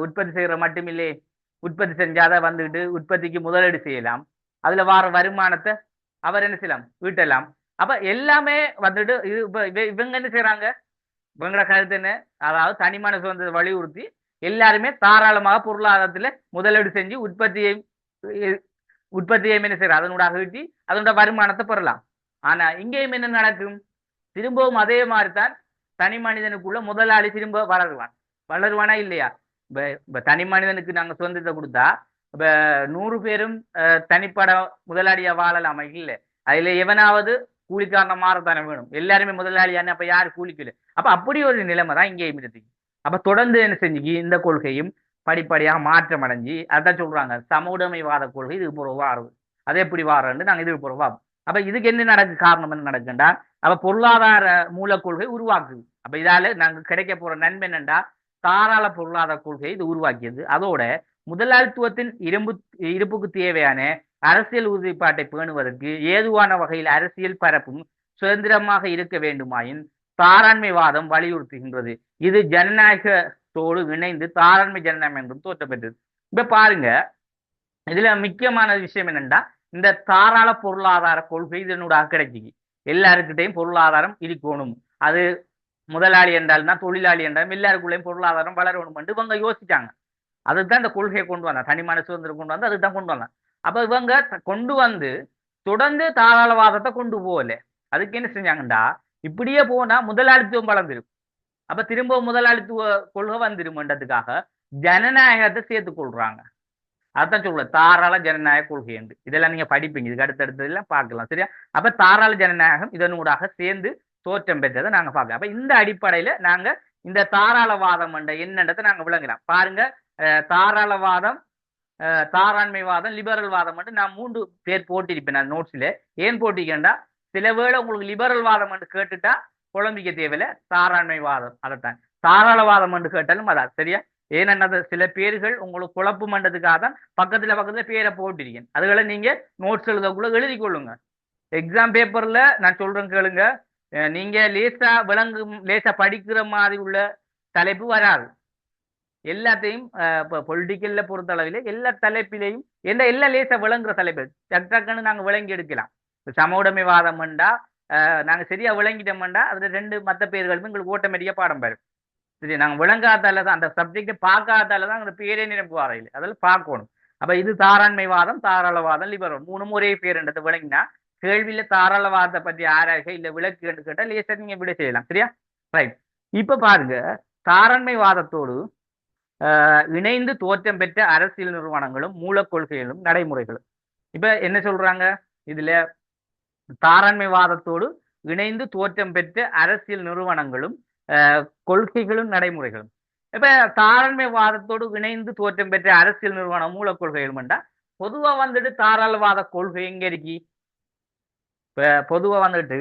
உற்பத்தி செய்யற மட்டுமில்லை, உற்பத்தி செஞ்சாத வந்துட்டு உற்பத்திக்கு முதலீடு செய்யலாம். அதுல வார வருமானத்தை அவர் என்ன செய்யலாம்? ஈட்டலாம். அப்ப எல்லாமே வந்துட்டு இவங்க என்ன செய்யறாங்க? இவங்களோட கருத்து என்ன? அதாவது தனிமான சுதந்திரத்தை வலியுறுத்தி எல்லாருமே தாராளமாக பொருளாதாரத்துல முதலீடு செஞ்சு உற்பத்தியை என்ன செய்யறாங்க? அதனூடாக ஈட்டி அதனோட வருமானத்தை பெறலாம். ஆனா இங்கேயும் என்ன நடக்கும்? திரும்பவும் அதே மாதிரிதான் தனி மனிதனுக்குள்ள முதலாளி திரும்ப வளருவானா இல்லையா? இப்ப தனி மனிதனுக்கு நாங்க சுதந்திரத்தை கொடுத்தா இப்ப 100 பேரும் தனிப்பட முதலாளியா வாழலாமா? இல்லை. அதுல எவனாவது கூலிக்காரன மாறத்தானே வேணும். எல்லாருமே முதலாளியான அப்ப யாரு கூலிக்கல? அப்ப அப்படி ஒரு நிலைமை தான் இங்கேயும் இருக்கு. அப்ப தொடர்ந்து என்ன செஞ்சு இந்த கொள்கையும் படிப்படியாக மாற்றம் அடைஞ்சு அதான் சொல்றாங்க சமூடமைவாத கொள்கை இது போற வாருது. அது எப்படி வாரன்னு நாங்க இது போற வாரம். அப்ப இதுக்கு என்ன நடக்கு? காரணம் என்ன நடக்குண்டா அப்ப பொருளாதார மூலக்கொள்கை உருவாக்குது. அப்ப இதால நாங்க கிடைக்க போற நன்மை என்னண்டா தாராள பொருளாதார கொள்கை இது உருவாக்கியது. அதோட முதலாளித்துவத்தின் இருப்புக்கு தேவையான அரசியல் உறுதிப்பாட்டை பேணுவதற்கு ஏதுவான வகையில் அரசியல் பரப்பும் சுதந்திரமாக இருக்க வேண்டுமாயின் தாராண்மைவாதம் வலியுறுத்துகின்றது. இது ஜனநாயகத்தோடு இணைந்து தாராண்மை ஜனநாயகம் என்றும் தோற்றம் பெற்றது. இப்ப பாருங்க, இதுல முக்கியமான விஷயம் என்னன்னா இந்த தாராள பொருளாதார கொள்கை இதனூடாக கிடைச்சிக்கு. எல்லாருக்கிட்டையும் பொருளாதாரம் இருக்கணும். அது முதலாளி என்றால்னா தொழிலாளி என்றாலும் எல்லாருக்குள்ளேயும் பொருளாதாரம் வளரணும் என்று இவங்க யோசிச்சாங்க. அதுதான் இந்த கொள்கையை கொண்டு வந்தாங்க. தனிமான சுதந்திரம் கொண்டு வந்து அதுதான் கொண்டு வந்தாங்க. அப்ப இவங்க கொண்டு வந்து தொடர்ந்து தாராளவாதத்தை கொண்டு போகல. அதுக்கு என்ன செஞ்சாங்கண்டா இப்படியே போனா முதலாளித்துவம் வளர்ந்துடும். அப்ப திரும்ப முதலாளித்துவ கொள்கை வந்துருமன்றதுக்காக ஜனநாயகத்தை சேர்த்து கொள்றாங்க. அதான் சொல்ல தாராள ஜனநாயக கொள்கை என்று. இதெல்லாம் நீங்க படிப்பீங்க. இதுக்கு அடுத்தடுத்ததெல்லாம் பார்க்கலாம். சரியா? அப்ப தாராள ஜனநாயகம் இதனூடாக சேர்ந்து தோற்றம் பெற்றதை நாங்க பார்க்கலாம். அப்ப இந்த அடிப்படையில நாங்க இந்த தாராளவாதம் என்ற என்னன்றதை நாங்க விளங்கலாம். பாருங்க, தாராளவாதம், தாராண்மைவாதம், லிபரல் வாதம் என்று நான் 3 பேர் போட்டிருப்பேன் நான் நோட்ஸ்ல. ஏன் போட்டிருக்கேன்டா சில வேளை உங்களுக்கு லிபரல் வாதம் என்று கேட்டுட்டா குழம்பிக்க தேவையில்ல, தாராண்மைவாதம் அதைத்தான். தாராளவாதம் என்று கேட்டாலும் அதான். சரியா? ஏனென்ன சில பேர்கள் உங்களுக்கு குழப்பு மன்றதுக்காக தான் பக்கத்துல பேரை போட்டிருக்கேன். அதுகளை நீங்க நோட்ஸ் எழுதக்குள்ள எழுதி கொள்ளுங்க. எக்ஸாம் பேப்பர்ல நான் சொல்றேன் கேளுங்க. நீங்க லேசா படிக்கிற மாதிரி உள்ள தலைப்பு வராது. எல்லாத்தையும் பொலிட்டிக்கல்ல பொறுத்த அளவிலே எல்லா தலைப்பிலையும் எல்லாம் லேசா விளங்குற தலைப்பு டக்குன்னு நாங்க விளங்கி எடுக்கலாம். சமூடமைவாதம் வேண்டா நாங்க சரியா விளங்கிட்டோம்டா அதுல 2 மற்ற பேர்களும் எங்களுக்கு ஓட்டோமேட்டிக்கா பாடம் பெறும். சரி, நாங்க விளங்காதால தான் அந்த சப்ஜெக்டை பார்க்காதால தான் அந்த பேரே நினைப்பு வரையில் அதெல்லாம் பார்க்கணும். அப்ப இது தாராண்மைவாதம், தாராளவாதம், லிபரல் 3 ஒரே பேருன்றதை விளங்கினா கேள்வியில தாராளவாதத்தை பற்றி ஆராய்க இல்ல விளக்கு என்று கேட்டால் லேசா நீங்க விட செய்யலாம். சரியா? ரைட். இப்ப பாருங்க, தாராண்மைவாதத்தோடு இணைந்து தோற்றம் பெற்ற அரசியல் நிறுவனங்களும் மூலக்கொள்கைகளும் நடைமுறைகளும். இப்ப என்ன சொல்றாங்க? இதுல தாராண்மைவாதத்தோடு இணைந்து தோற்றம் பெற்ற அரசியல் நிறுவனங்களும் கொள்கைகளும் நடைமுறைகளும். இப்ப தாராண்மைவாதத்தோடு இணைந்து தோற்றம் பெற்ற அரசியல் நிறுவனம் மூலக்கொள்கைகளும் என்றா பொதுவா வந்துட்டு தாராளவாத கொள்கை எங்க இருக்கு? இப்ப பொதுவா வந்துட்டு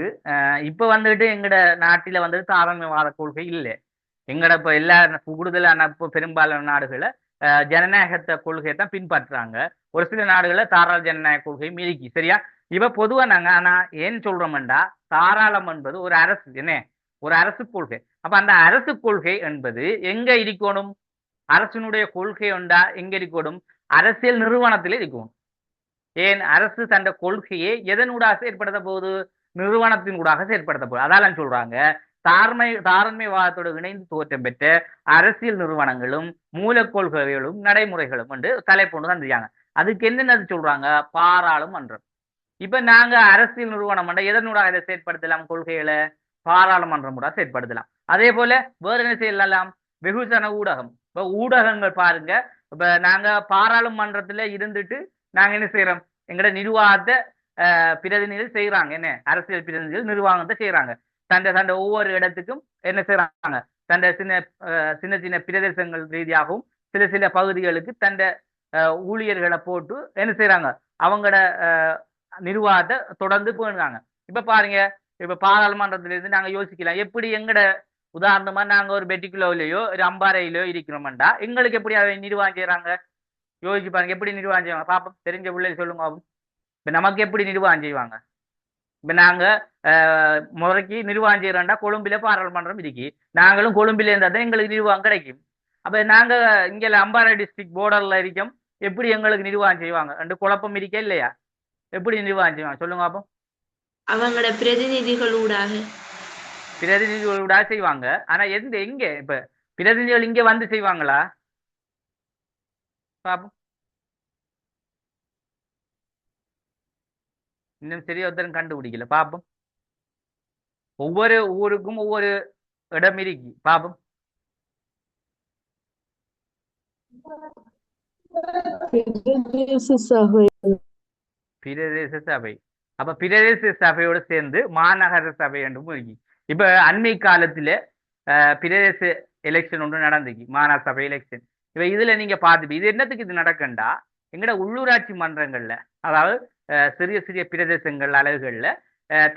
இப்ப வந்துட்டு எங்கட நாட்டில வந்துட்டு தாராண்மைவாத கொள்கை இல்லை. எங்கட இப்ப எல்லா கூடுதலான பெரும்பாலான நாடுகளை ஜனநாயகத்தை கொள்கையை தான் பின்பற்றுறாங்க. ஒரு சில நாடுகளை தாராள ஜனநாயக கொள்கையும் இருக்கு. சரியா? இப்ப பொதுவா நாங்க ஆனா ஏன் சொல்றோம்டா தாராளம் என்பது ஒரு அரசு என்ன ஒரு அரசு கொள்கை. அப்ப அந்த அரசு கொள்கை என்பது எங்க இருக்கணும்? அரசினுடைய கொள்கை உண்டா எங்க இருக்கணும்? அரசியல் நிறுவனத்திலே இருக்கணும். ஏன் அரசு தந்த கொள்கையை எதனூடாக செயற்படுத்த போகுது? நிறுவனத்தினூடாக செயற்படுத்த போகுது. அதான் சொல்றாங்க தாராண்மைவாதத்தோடு இணைந்து தோற்றம் பெற்ற அரசியல் நிறுவனங்களும் மூலக்கொள்கைகளும் நடைமுறைகளும் என்று தலைப்பு தந்துருக்காங்க. அதுக்கு என்னென்ன சொல்றாங்க? பாராளுமன்றம். இப்ப நாங்க அரசியல் நிறுவனம் எதனூடாக இதை செயற்படுத்தலாம்? கொள்கைகளை பாராளுமன்றம் கூட செயற்படுத்தலாம். அதே போல வேற என்ன செய்யலாம்? வெகுஜன ஊடகம். இப்ப ஊடகங்கள் பாருங்க, இப்ப நாங்க பாராளுமன்றத்துல இருந்துட்டு நாங்க என்ன செய்யறோம்? எங்கட நிர்வாகத்தை பிரதிநிதிகள் செய்யறாங்க. என்ன அரசியல் பிரதிநிதிகள் நிர்வாகத்தை செய்யறாங்க. தண்டை ஒவ்வொரு இடத்துக்கும் என்ன செய்யறாங்க, தண்டை சின்ன சின்ன பிரதேசங்கள் ரீதியாகவும் சில சில பகுதிகளுக்கு தண்டை ஊழியர்களை போட்டு என்ன செய்யறாங்க, அவங்களோட நிர்வாகத்தை தொடர்ந்து போயிருக்காங்க. இப்ப பாருங்க, இப்ப பாராளுமன்றத்தில இருந்து நாங்க யோசிக்கலாம், எப்படி எங்கட உதாரணமா நாங்க ஒரு பெட்டிக்குலோவிலையோ ஒரு அம்பாறையிலோ இருக்கிறோம்டா எங்களுக்கு எப்படி அதை நிர்வாகம் செய்யறாங்க, யோசிச்சு பாருங்க. எப்படி நிர்வாகம் செய்வாங்க பாப்போம், தெரிஞ்ச பிள்ளை சொல்லுங்க. இப்ப நமக்கு எப்படி நிர்வாகம் செய்வாங்க? இப்ப நாங்க முறைக்கு நிர்வாகம் செய்யறோம்டா கொழும்புல பாராளுமன்றம் இருக்கு, நாங்களும் கொழும்புல இருந்தா தான் எங்களுக்கு நிர்வாகம் கிடைக்கும். அப்ப நாங்க இங்க அம்பாறை டிஸ்ட்ரிக்ட் போர்டர்ல இருக்கோம், எப்படி எங்களுக்கு நிர்வாகம் செய்வாங்க? ரெண்டு குழப்பம் இருக்கே இல்லையா? எப்படி நிர்வாகம் செய்வாங்க சொல்லுங்க பாப்போம். அவங்களோட பிரதிநிதிகளோட செய்வாங்க. ஆனா எங்க இப்ப பிரதிநிதிகள் இங்க வந்து செய்வாங்களா பாப்போம். இன்னும் சரியா ஒருத்தரும் கண்டுபிடிக்கல, பாப்போம். ஒவ்வொரு ஊருக்கும் ஒவ்வொரு இடம் இருக்கு, பாப்போம். பிரதேச சபை. அப்ப பிரதேச சபையோடு சேர்ந்து மாநகர சபை என்றும் இருக்கு. இப்ப அண்மை காலத்துல பிரதேச எலெக்ஷன் ஒன்று நடந்துச்சு, மாநகர சபை எலெக்ஷன். இப்ப இதுல நீங்க பார்த்துட்டு இது என்னத்துக்கு இது நடக்கண்டா, எங்கட உள்ளூராட்சி மன்றங்கள்ல, அதாவது சிறிய சிறிய பிரதேசங்கள் அளவுகள்ல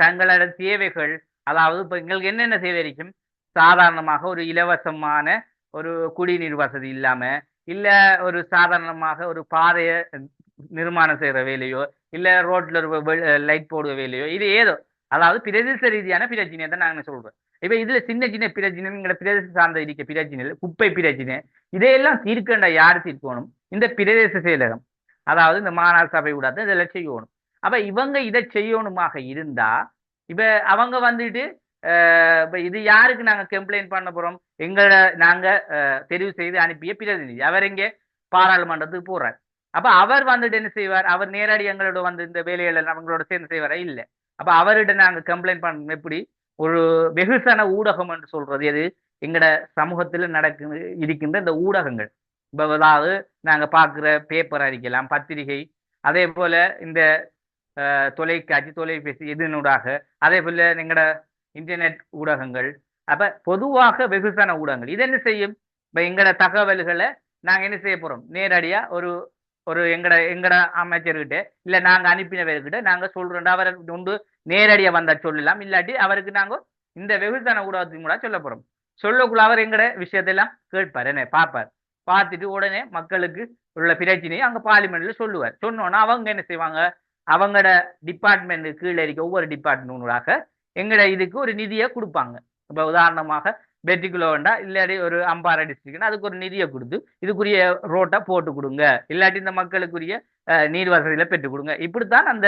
தங்களோட தேவைகள், அதாவது இப்ப எங்களுக்கு என்னென்ன தேவை இருக்கும், சாதாரணமாக ஒரு இலவசமான ஒரு குடிநீர் வசதி இல்லாம, இல்ல ஒரு சாதாரணமாக ஒரு பாதைய நிர்மாணம் செய்யற வேலையோ, இல்ல ரோட்ல ஒரு லைட் போடுற வேலையோ, இது ஏதோ அதாவது பிரதேச ரீதியான பிரச்சனையை தான் நாங்க சொல்றோம். இப்ப இதுல சின்ன சின்ன பிரச்சனை, பிரதேச சார்ந்த இருக்க பிரச்சனை, குப்பை பிரச்சனை, இதையெல்லாம் தீர்க்கண்ட யாரு தீர்க்கணும்? இந்த பிரதேச செயலகம், அதாவது இந்த மாநகர சபை கூட இதெல்லாம் செய்யணும். அப்ப இவங்க இதை செய்யணுமாக இருந்தா, இப்ப அவங்க வந்துட்டு இப்ப இது யாருக்கு நாங்க கம்ப்ளைண்ட் பண்ண போறோம்? நாங்க தெரிவு செய்து அனுப்பிய பிரதிநிதி அவர் இங்கே பாராளுமன்றத்துக்கு போறார். அப்ப அவர் வந்துட்டு என்ன செய்வார்? அவர் நேரடி எங்களோட வந்து இந்த வேலைகள் அவங்களோட சேர்ந்து செய்வாரா? இல்ல. அப்ப அவர்கிட்ட நாங்க கம்ப்ளைண்ட் பண்ண எப்படி? ஒரு வெகுசன ஊடகம் என்று சொல்றது எது? எங்கட சமூகத்துல இருக்கின்ற இந்த ஊடகங்கள். இப்ப அதாவது நாங்க பாக்குற பேப்பர் அறிக்கலாம், பத்திரிகை, அதே போல இந்த தொலைக்காட்சி, தொலைபேசி இதனூடாக, அதே போல எங்கட இன்டர்நெட் ஊடகங்கள். அப்ப பொதுவாக வெகுசன ஊடகங்கள் இது என்ன செய்யும்? இப்ப எங்கட தகவல்களை நாங்க என்ன செய்ய போறோம்? நேரடியா ஒரு ஒரு எங்கட அமைச்சர்கிட்ட, இல்ல நாங்க அனுப்பினவர்கிட்ட நாங்க சொல்றோம். அவர் ஒன்று நேரடியா வந்தா சொல்லலாம், இல்லாட்டி அவருக்கு நாங்க இந்த வெகுசன ஊடகத்தின் கூட சொல்ல போறோம். சொல்லக்குள்ள அவர் எங்கட விஷயத்தெல்லாம் கேட்பார், என்ன பார்ப்பார். பார்த்துட்டு உடனே மக்களுக்கு உள்ள பிரச்சனையை அங்க பார்லிமெண்ட்ல சொல்லுவார். சொன்னோன்னா அவங்க என்ன செய்வாங்க? அவங்களோட டிபார்ட்மெண்ட் கீழே இருக்க ஒவ்வொரு டிபார்ட்மெண்டாக எங்கட இதுக்கு ஒரு நிதியை கொடுப்பாங்க. இப்ப உதாரணமாக பெட்டிக்குலோண்டா இல்லாட்டி ஒரு அம்பாறை டிஸ்ட்ரிக்ட்னா அதுக்கு ஒரு நிதியை கொடுத்து இதுக்குரிய ரோட்டை போட்டு கொடுங்க, இல்லாட்டி இந்த மக்களுக்குரிய நீர் வசதியில பெற்றுக் கொடுங்க. இப்படித்தான் அந்த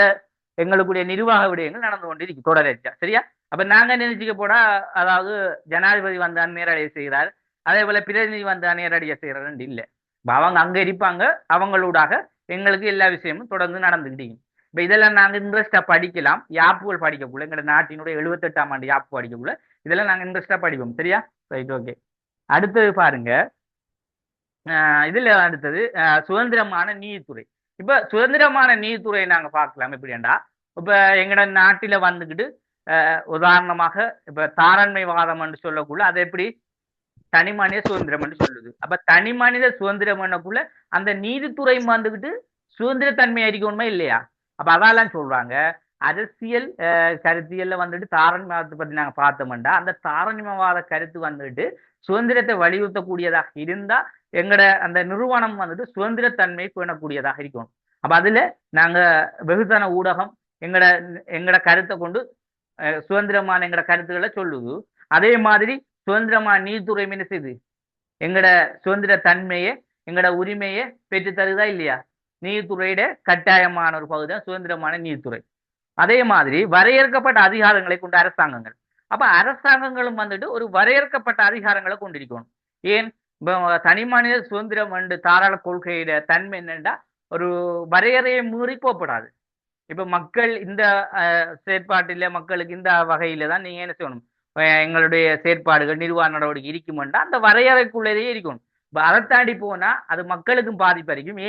எங்களுக்குரிய நிர்வாக விடயங்கள் நடந்து கொண்டிருக்கு தொடர்ச்சியா. சரியா? அப்ப நாங்க நினைச்சுக்க போனா, அதாவது ஜனாதிபதி வந்தான் நேரடியாக செய்கிறார், அதே போல பிரதிநிதி வந்தான் நேரடியாக செய்யறாரு இல்லை. அவங்க அங்க இருப்பாங்க, அவங்களூடாக எங்களுக்கு எல்லா விஷயமும் தொடர்ந்து நடந்துக்கிட்டீங்க. இப்ப இதெல்லாம் நாங்க இன்ட்ரெஸ்டா படிக்கலாம், யாப்புகள் படிக்கக்குள்ள, எங்க நாட்டினுடைய 78ஆம் ஆண்டு யாப்பு படிக்கக்குள்ள இதெல்லாம் நாங்க இன்ட்ரெஸ்டா படிப்போம். சரியா? Right, okay. அடுத்தது பாருங்க, இதுல அடுத்தது சுதந்திரமான நீதித்துறை. இப்ப சுதந்திரமான நீதித்துறையை நாங்க பார்க்கலாம் எப்படின்னா, இப்ப எங்கட நாட்டில வந்துகிட்டு உதாரணமாக இப்ப தாரண்மைவாதம் என்று சொல்லக்குள்ள அது எப்படி தனி மனித சுதந்திரம் என்று சொல்லுது. அப்ப தனி மனித சுதந்திரம் என்னக்குள்ள அந்த நீதித்துறை வந்துகிட்டு சுதந்திரத்தன்மை அறிக்கணுமா இல்லையா? அப்ப அதெல்லாம் சொல்றாங்க. அரசியல் கருத்தியல்ல வந்துட்டு தாரண்யவாதத்தை பத்தி நாங்க பார்த்தோம்டா, அந்த தாரண்யவாத கருத்து வந்துட்டு சுதந்திரத்தை வலியுறுத்தக்கூடியதாக இருந்தா எங்கட அந்த நிறுவனம் வந்துட்டு சுதந்திரத்தன்மை பேணக்கூடியதாக இருக்கணும். அப்ப அதுல நாங்க வெகுஜன ஊடகம் எங்கட எங்கட கருத்தை கொண்டு சுதந்திரமான எங்கட கருத்துக்களை சொல்லுது. அதே மாதிரி சுதந்திரமான நீதித்துறை என்ன செய்யுது? எங்கட சுதந்திர தன்மையை, எங்கட உரிமையை பெற்று தருதா இல்லையா? நீதித்துறையிட கட்டாயமான ஒரு பகுதி தான் சுதந்திரமான நீதித்துறை. அதே மாதிரி வரையறுக்கப்பட்ட அதிகாரங்களை கொண்ட அரசாங்கங்கள். அப்ப அரசாங்கங்களும் வந்துட்டு ஒரு வரையறுக்கப்பட்ட அதிகாரங்களை கொண்டிருக்கணும். ஏன்? தனி மனித சுதந்திரம் என்று தாராள கொள்கையிட தன்மை என்னண்டா, ஒரு வரையறையை மீறி போகப்படாது. இப்ப மக்கள் இந்த செயற்பாட்டில மக்களுக்கு இந்த வகையில தான் நீங்க என்ன செய்யணும், எங்களுடைய செயற்பாடுகள் நிர்வாக நடவடிக்கை இருக்குமெண்டா அந்த வரையறைக்குள்ளேயே இருக்கணும். அதை தாண்டி போனா அது மக்களுக்கும் பாதிப்பு அளிக்கும்,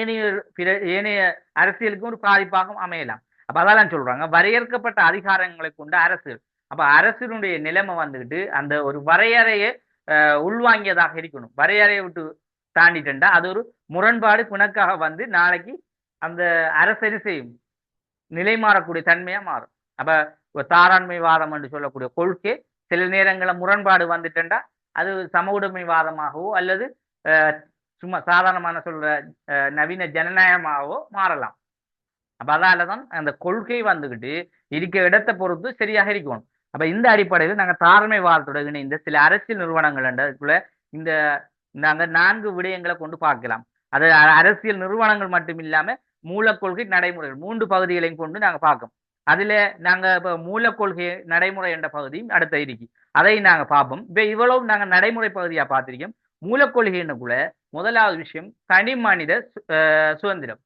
ஏனைய அரசியலுக்கும் ஒரு பாதிப்பாகவும் அமையலாம். அப்ப அதெல்லாம் சொல்றாங்க வரையறுக்கப்பட்ட அதிகாரங்களை கொண்ட அரசு. அப்ப அரசினுடைய நிலைமை வந்துகிட்டு அந்த ஒரு வரையறையை உள்வாங்கியதாக இருக்கணும். வரையறையை விட்டு தாண்டிட்டா அது ஒரு முரண்பாடு பிணக்காக வந்து நாளைக்கு அந்த அரசு செய்யும் நிலை மாறக்கூடிய தன்மையா மாறும். அப்ப தாராண்மைவாதம் என்று சொல்லக்கூடிய கொள்கை சில நேரங்களில் முரண்பாடு வந்துட்டா அது சம உடைமைவாதமாகவோ அல்லது சும்மா சாதாரணமான சொல்ற நவீன ஜனநாயகமாகவோ மாறலாம். அப்ப அதாலதான் அந்த கொள்கை வந்துகிட்டு இருக்க இடத்தை பொறுத்து சரியாக இருக்கணும். அப்ப இந்த அடிப்படையில் நாங்க தாராண்மைவாதத்தோட இணைந்த சில அரசியல் நிறுவனங்கள் இந்த நாங்க 4 விடயங்களை கொண்டு பார்க்கலாம். அது அரசியல் நிறுவனங்கள் மட்டும் இல்லாம மூலக்கொள்கை நடைமுறைகள் 3 பகுதிகளையும் கொண்டு நாங்க பார்க்கோம். அதுல நாங்க இப்ப மூலக்கொள்கை நடைமுறை என்ற பகுதியும் அடுத்த இருக்கு, அதை நாங்க பார்ப்போம். இப்ப இவ்வளவு நாங்க நடைமுறை பகுதியா பார்த்திருக்கோம். மூலக்கொள்கைன்னுக்குள்ள முதலாவது விஷயம் தனி மனித சுதந்திரம்.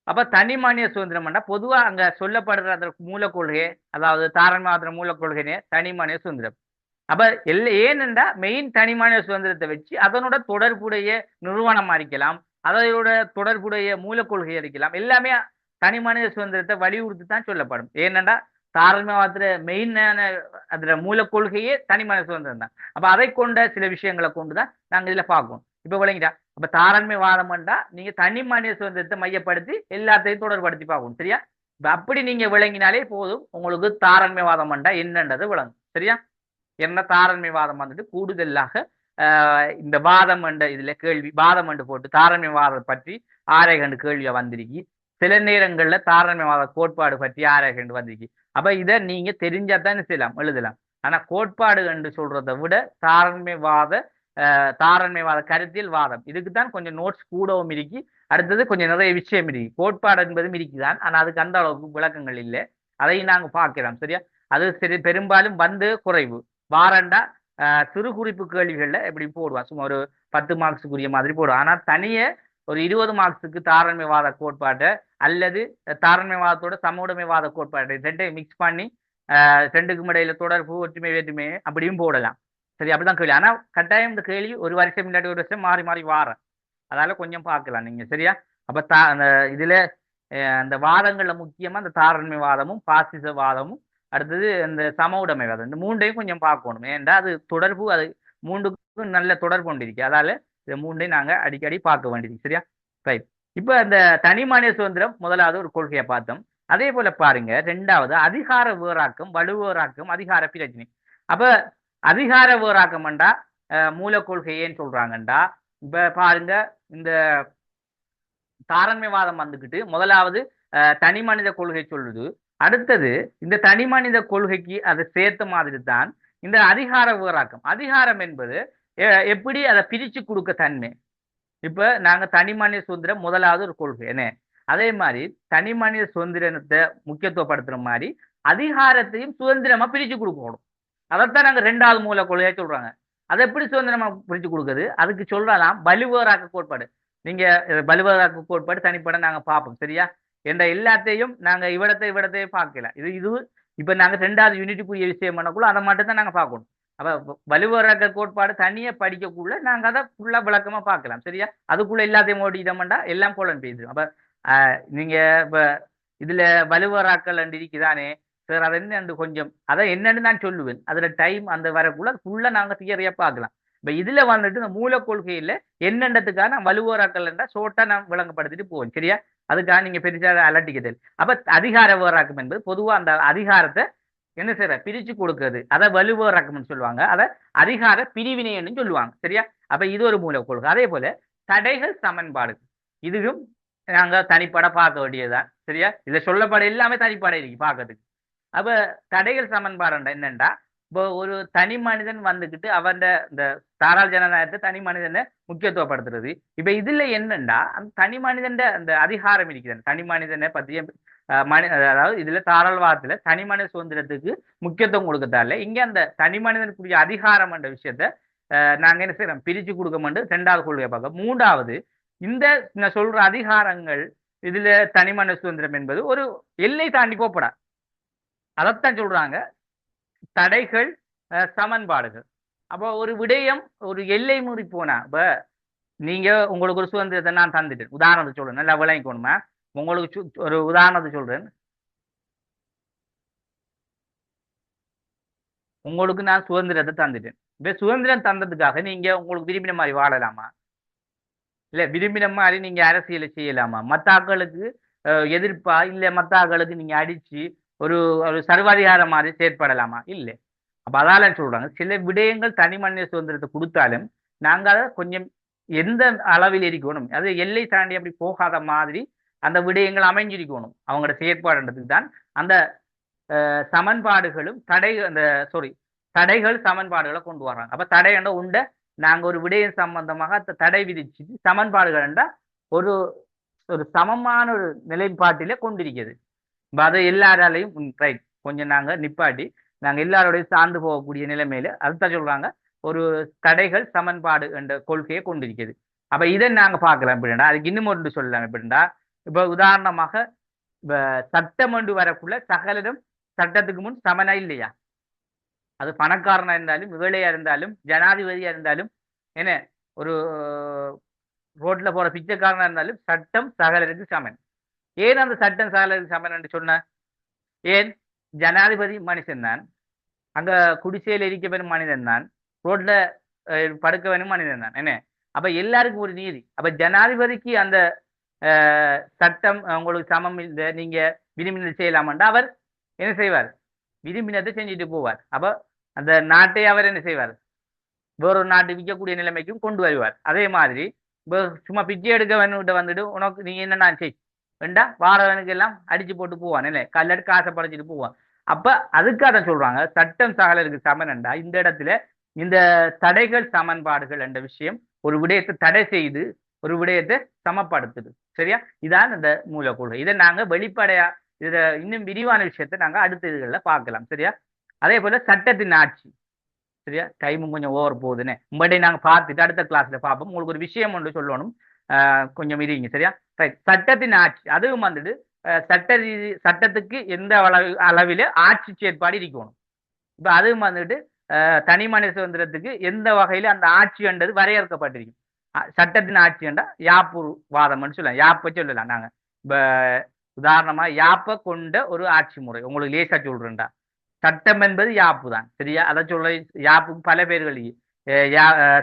அப்ப தனி மனித சுதந்திரம் பொதுவா அங்க சொல்லப்படுற அந்த மூலக்கொள்கை, அதாவது தாராண்மைவாத மூலக்கொள்கைனே தனி மனித சுதந்திரம். அப்ப ஏனென்றா மெயின் தனி மனித சுதந்திரத்தை வச்சு அதனோட தொடர்புடைய நிறுவனம் அறிக்கலாம், அதோட தொடர்புடைய மூலக்கொள்கை அறிக்கலாம், எல்லாமே தனி மனித சுதந்திரத்தை வலியுறுத்தி தான் சொல்லப்படும். ஏனென்றா தாராண்மைவாதத்துல மெயினான அதுல மூலக்கொள்கையே தனி மனித சுதந்திரம் தான். அப்ப அதை கொண்ட சில விஷயங்களை கொண்டுதான் நாங்க இதுல பார்க்கணும். இப்ப விளங்கிட்டா? அப்ப தாராண்மைவாதம் என்றா நீங்க தனி மனித சுதந்திரத்தை மையப்படுத்தி எல்லாத்தையும் தொடர்படுத்தி பார்க்கணும். சரியா? இப்ப அப்படி நீங்க விளங்கினாலே போதும், உங்களுக்கு தாராண்மைவாதம் என்றா என்னன்றது விளங்கும். சரியா? என்ன தாராண்மைவாதம் வந்துட்டு கூடுதலாக இந்த வாதம் என்ற இதுல கேள்வி வாதம் என்று போட்டு தாராண்மைவாதம் பற்றி ஆராய்கண்டு கேள்வியா வந்திருக்கு. சில நேரங்கள்ல தாராண்மைவாத கோட்பாடு பற்றி ஆராய்கண்டு வந்திருக்கு. அப்ப இதை நீங்க தெரிஞ்சாதான் செய்யலாம், எழுதலாம். ஆனா கோட்பாடு என்று சொல்றதை விட தாராண்மைவாத கருத்தியல் வாதம் இதுக்குத்தான் கொஞ்சம் நோட்ஸ் கூடவும் இருக்கு. அடுத்தது கொஞ்சம் நிறைய விஷயம் இருக்கு. கோட்பாடு என்பதும் இருக்குதான், ஆனா அதுக்கு அந்த அளவுக்கு விளக்கங்கள் இல்லை. அதையும் நாங்க பார்க்கலாம். சரியா? அது சரி, பெரும்பாலும் வந்து குறைவு வாரண்டா சிறு குறிப்பு கேள்விகள்ல எப்படி போடுவான், சும்மா ஒரு 10 மார்க்ஸுக்குரிய மாதிரி போடுவான். ஆனா தனியே ஒரு 20 மார்க்ஸுக்கு தாராண்மைவாத கோட்பாட்டை அல்லது தாராண்மைவாதத்தோட சமூடமைவாத கோட்பாட்டை ரெண்டையும் மிக்ஸ் பண்ணி ரெண்டுக்கும் இடையில தொடர்பு ஒற்றுமை வேற்றுமை அப்படியும் போடலாம். சரி, அப்படிதான் கேள்வி. ஆனா கட்டாயம் இந்த கேள்வி ஒரு வருஷம் இல்லாட்டி ஒரு வருஷம் மாறி மாறி வாரம், அதால கொஞ்சம் பார்க்கலாம் நீங்க. சரியா? அப்ப அந்த இதுல அந்த வாதங்கள்ல முக்கியமா இந்த தாராண்மைவாதமும் பாசிசவாதமும் அடுத்தது இந்த சம உடைமைவாதம், இந்த 3ஐயும் கொஞ்சம் பார்க்கணும். ஏன்டா அது தொடர்பு, அது 3க்கும் நல்ல தொடர்பு கொண்டிருக்கு. அதால இந்த 3ஐயும் நாங்க அடிக்கடி பார்க்க வேண்டியது. சரியா? ரைட். இப்ப இந்த தனி மனித சுதந்திரம் முதலாவது ஒரு கொள்கையை பார்த்தோம். அதே போல பாருங்க, 2வது அதிகார வேறாக்கம், வலுவேறாக்கம், அதிகார பிரச்சனை. அப்ப அதிகார வேறாக்கம்ண்டா மூல கொள்கை ஏன்னு சொல்றாங்கண்டா, இப்ப பாருங்க இந்த தாராண்மைவாதம் வந்துகிட்டு முதலாவது தனி மனித கொள்கை சொல்லுது. அடுத்தது இந்த தனி மனித கொள்கைக்கு அதை சேர்த்த மாதிரி தான் இந்த அதிகார வேறாக்கம். அதிகாரம் என்பது எப்படி அதை பிரிச்சு கொடுக்க தன்மை. இப்ப நாங்க தனி மனித சுதந்திரம் முதலாவது ஒரு கொள்கை என்ன, அதே மாதிரி தனி மனித சுதந்திரத்தை முக்கியத்துவப்படுத்துற மாதிரி அதிகாரத்தையும் சுதந்திரமா பிரிச்சு கொடுக்கணும். அதைத்தான் நாங்க 2வது மூல கொள்கையா சொல்றாங்க. அதை எப்படி சுதந்திரமா பிரிச்சு கொடுக்குது, அதுக்கு சொல்லலாம் வலுவேறாக்க கோட்பாடு. நீங்க வலுவேறாக்க கோட்பாடு தனிப்பட நாங்க பார்ப்போம். சரியா? என்ற எல்லாத்தையும் நாங்க இவ்விடத்தையும் பார்க்கல. இது இப்ப நாங்க 2வது யூனிட்டுக்குரிய விஷயம் பண்ணக்குள்ள அதை மட்டும் தான் நாங்க பார்க்கணும். அப்ப வலுவேறாக்க கோட்பாடு தனியா படிக்கக்குள்ள நாங்க அதை ஃபுல்லா விளக்கமா பார்க்கலாம். சரியா? அதுக்குள்ள எல்லாத்தையும் ஓடிட்டோம்டா எல்லாம் குழம்பு பேசிடும். அப்ப நீங்க இப்ப இதுல வலுவேறாக்கல் இருக்குதானே சார், அதை என்ன கொஞ்சம் அதை என்னன்னு நான் சொல்லுவேன். அதுல டைம் அந்த வரக்குள்ள ஃபுல்லா நாங்க தியரியா பார்க்கலாம். இப்ப இதுல வந்துட்டு இந்த மூல கொள்கையில என்னன்றதுக்காக நான் வலுவேறாக்கல் என்றா ஷோர்ட்டா நான் விளங்கப்படுத்திட்டு போவேன். சரியா? அதுக்காக நீங்க பெருசா அலட்டிக்கிறது. அப்ப அதிகார வேறாக்கம் என்பது பொதுவா அந்த அதிகாரத்தை என்ன செய்யற பிரிச்சு கொடுக்கிறது, அதை வலுவேறாக்கம்னு சொல்லுவாங்க. அதை அதிகார பிரிவினைன்னு சொல்லுவாங்க. சரியா? அப்ப இது ஒரு மூல கொள்கை. அதே போல தடைகள் சமன்பாடு, இதுவும் நாங்க தனிப்பட பார்க்க வேண்டியதுதான். சரியா? இதுல சொல்லப்பட எல்லாமே தனிப்பட இருக்கு பார்க்கறதுக்கு. அப்ப தடைகள் சமன்பாடு என்னண்டா, இப்போ ஒரு தனி மனிதன் வந்துகிட்டு அவன் இந்த தாராள ஜனநாயகத்தை தனி மனிதனை முக்கியத்துவப்படுத்துறது. இப்ப இதுல என்னண்டா அந்த தனி மனிதன் அந்த அதிகாரம் இருக்குது. தனி மனிதனை பத்திய அதாவது இதுல தாராளவாதத்துல தனி மனித சுதந்திரத்துக்கு முக்கியத்துவம் கொடுக்கத்தால இங்க அந்த தனி மனிதனுக்குரிய அதிகாரம் என்ற விஷயத்த நாங்க என்ன செய்யறோம், பிரிச்சு கொடுக்க மாட்டோம். 2வது கொள்கையை பார்க்க. 3வது இந்த சொல்ற அதிகாரங்கள் இதுல தனி மனித சுதந்திரம் என்பது ஒரு எல்லை தாண்டி போப்படா, அதைத்தான் சொல்றாங்க தடைகள் சமன்பாடுகள். அப்போ ஒரு விடயம் ஒரு எல்லை மீறி போனா, இப்ப நீங்க உங்களுக்கு ஒரு சுதந்திரத்தை நான் தந்துட்டேன், உதாரணத்துக்கு சொல்லணும், நல்லா விளங்கிக்கணுமா. உங்களுக்கு ஒரு உதாரணத்தை சொல்றேன். உங்களுக்கு நான் சுதந்திரத்தை தந்துட்டேன். இப்ப சுதந்திரம் தந்ததுக்காக நீங்க உங்களுக்கு விரும்பின மாதிரி வாழலாமா? இல்ல விரும்பின மாதிரி நீங்க அரசியலை செய்யலாமா? மத்த ஆட்களுக்கு எதிர்ப்பா இல்ல மத்த ஆட்களுக்கு நீங்க அடிச்சு ஒரு ஒரு சர்வாதிகார மாதிரி செயற்படலாமா? இல்ல. அப்ப அதால சொல்றாங்க சில விடயங்கள் தனி மனித சுதந்திரத்தை கொடுத்தாலும் நாங்க அதை கொஞ்சம் எந்த அளவில் இருக்கணும் அது எல்லை தாண்டி அப்படி போகாத மாதிரி அந்த விடயங்கள் அமைஞ்சிருக்கணும் அவங்களோட செயற்பாடுன்றதுக்கு தான் அந்த சமன்பாடுகளும் அந்த சாரி தடைகள் சமன்பாடுகளை கொண்டு வர்றாங்க. அப்ப தடை என்ற உண்டை நாங்க ஒரு விடயம் சம்பந்தமாக தடை விதிச்சு சமன்பாடுகள் என்றா ஒரு ஒரு சமமான ஒரு நிலைப்பாட்டிலே கொண்டிருக்கிறது. அதை எல்லாராலையும் ரைட் கொஞ்சம் நாங்க நிப்பாட்டி நாங்க எல்லாரோடையும் சார்ந்து போகக்கூடிய நிலைமையில அதுதான் சொல்றாங்க ஒரு தடைகள் சமன்பாடு என்ற கொள்கையை கொண்டிருக்கிறது. அப்ப இதை நாங்க பார்க்கலாம் எப்படின்னா அதுக்கு இன்னும் ஒன்று சொல்லலாம் எப்படின்னா இப்ப உதாரணமாக இப்ப சட்டம் ஒன்று வரக்குள்ள சகலரும் சட்டத்துக்கு முன் சமனா இல்லையா? அது பணக்காரனா இருந்தாலும் ஏழையா இருந்தாலும் ஜனாதிபதியா இருந்தாலும் என்ன ஒரு ரோட்ல போற பிச்சைக்காரனா இருந்தாலும் சட்டம் சகலருக்கு சமன். ஏன் அந்த சட்டம் சகலருக்கு சமன் என்று சொன்ன ஏன் ஜனாதிபதி மனுஷன் தான், அங்க குடிசையில் இருக்கவனும் மனிதன் தான், ரோட்ல படுக்கவனும் மனிதன் தான் என்ன. அப்ப எல்லாருக்கும் ஒரு நீதி. அப்ப ஜனாதிபதிக்கு அந்த சட்டம் உங்களுக்கு சமம் இல்லை நீங்க விரும்பினது செய்யலாமண்டா அவர் என்ன செய்வார்? விரும்பினதை செஞ்சுட்டு போவார். அப்ப அந்த நாட்டை அவர் என்ன செய்வார்? வேறொரு நாட்டு விற்கக்கூடிய நிலைமைக்கும் கொண்டு வருவார். அதே மாதிரி சும்மா பிச்சை எடுக்கவன்கிட்ட வந்துட்டு உனக்கு நீங்க என்ன நான் செய் வேண்டா வாரவனுக்கு எல்லாம் அடிச்சு போட்டு போவான் இல்லை கல்லடு காசை படைச்சிட்டு போவான். அப்ப அதுக்காக சொல்றாங்க சட்டம் சகலருக்கு சமன்டா இந்த இடத்துல இந்த தடைகள் சமன்பாடுகள் என்ற விஷயம் ஒரு விடயத்தை தடை செய்து ஒரு விடயத்தை சமப்படுத்துது. சரியா? இதான் இந்த மூல கொள்கை. இதை நாங்க வெளிப்படையா இத இன்னும் விரிவான விஷயத்தை நாங்க அடுத்த இதுகளில் பார்க்கலாம். சரியா? அதே போல சட்டத்தின் ஆட்சி. சரியா? டைமும் கொஞ்சம் ஓவர் போகுதுன்னு உங்கள்கிட்ட நாங்க பார்த்துட்டு அடுத்த கிளாஸ்ல பார்ப்போம். உங்களுக்கு ஒரு விஷயம் ஒன்று சொல்லணும், கொஞ்சம் இருங்க. சரியா? ரைட். சட்டத்தின் ஆட்சி அதுவும் வந்துட்டு சட்டத்துக்கு எந்த அளவில ஆட்சி செயற்பாடு இருக்கணும். இப்ப அதுவும் வந்துட்டு தனி மனித சுதந்திரத்துக்கு எந்த வகையில அந்த ஆட்சி என்றது வரையறுக்கப்பட்டிருக்கும். சட்டத்தின் ஆட்சி என்றா யாப்பு வாதம்னு சொல்லலாம், யாப்பை சொல்லலாம். நாங்க இப்ப உதாரணமா யாப்பை கொண்ட ஒரு ஆட்சி முறை உங்களுக்கு லேசா சொல்றேன்டா. சட்டம் என்பது யாப்பு தான். சரியா? அதை சொல்ல யாப்புக்கு பல பேர்கள்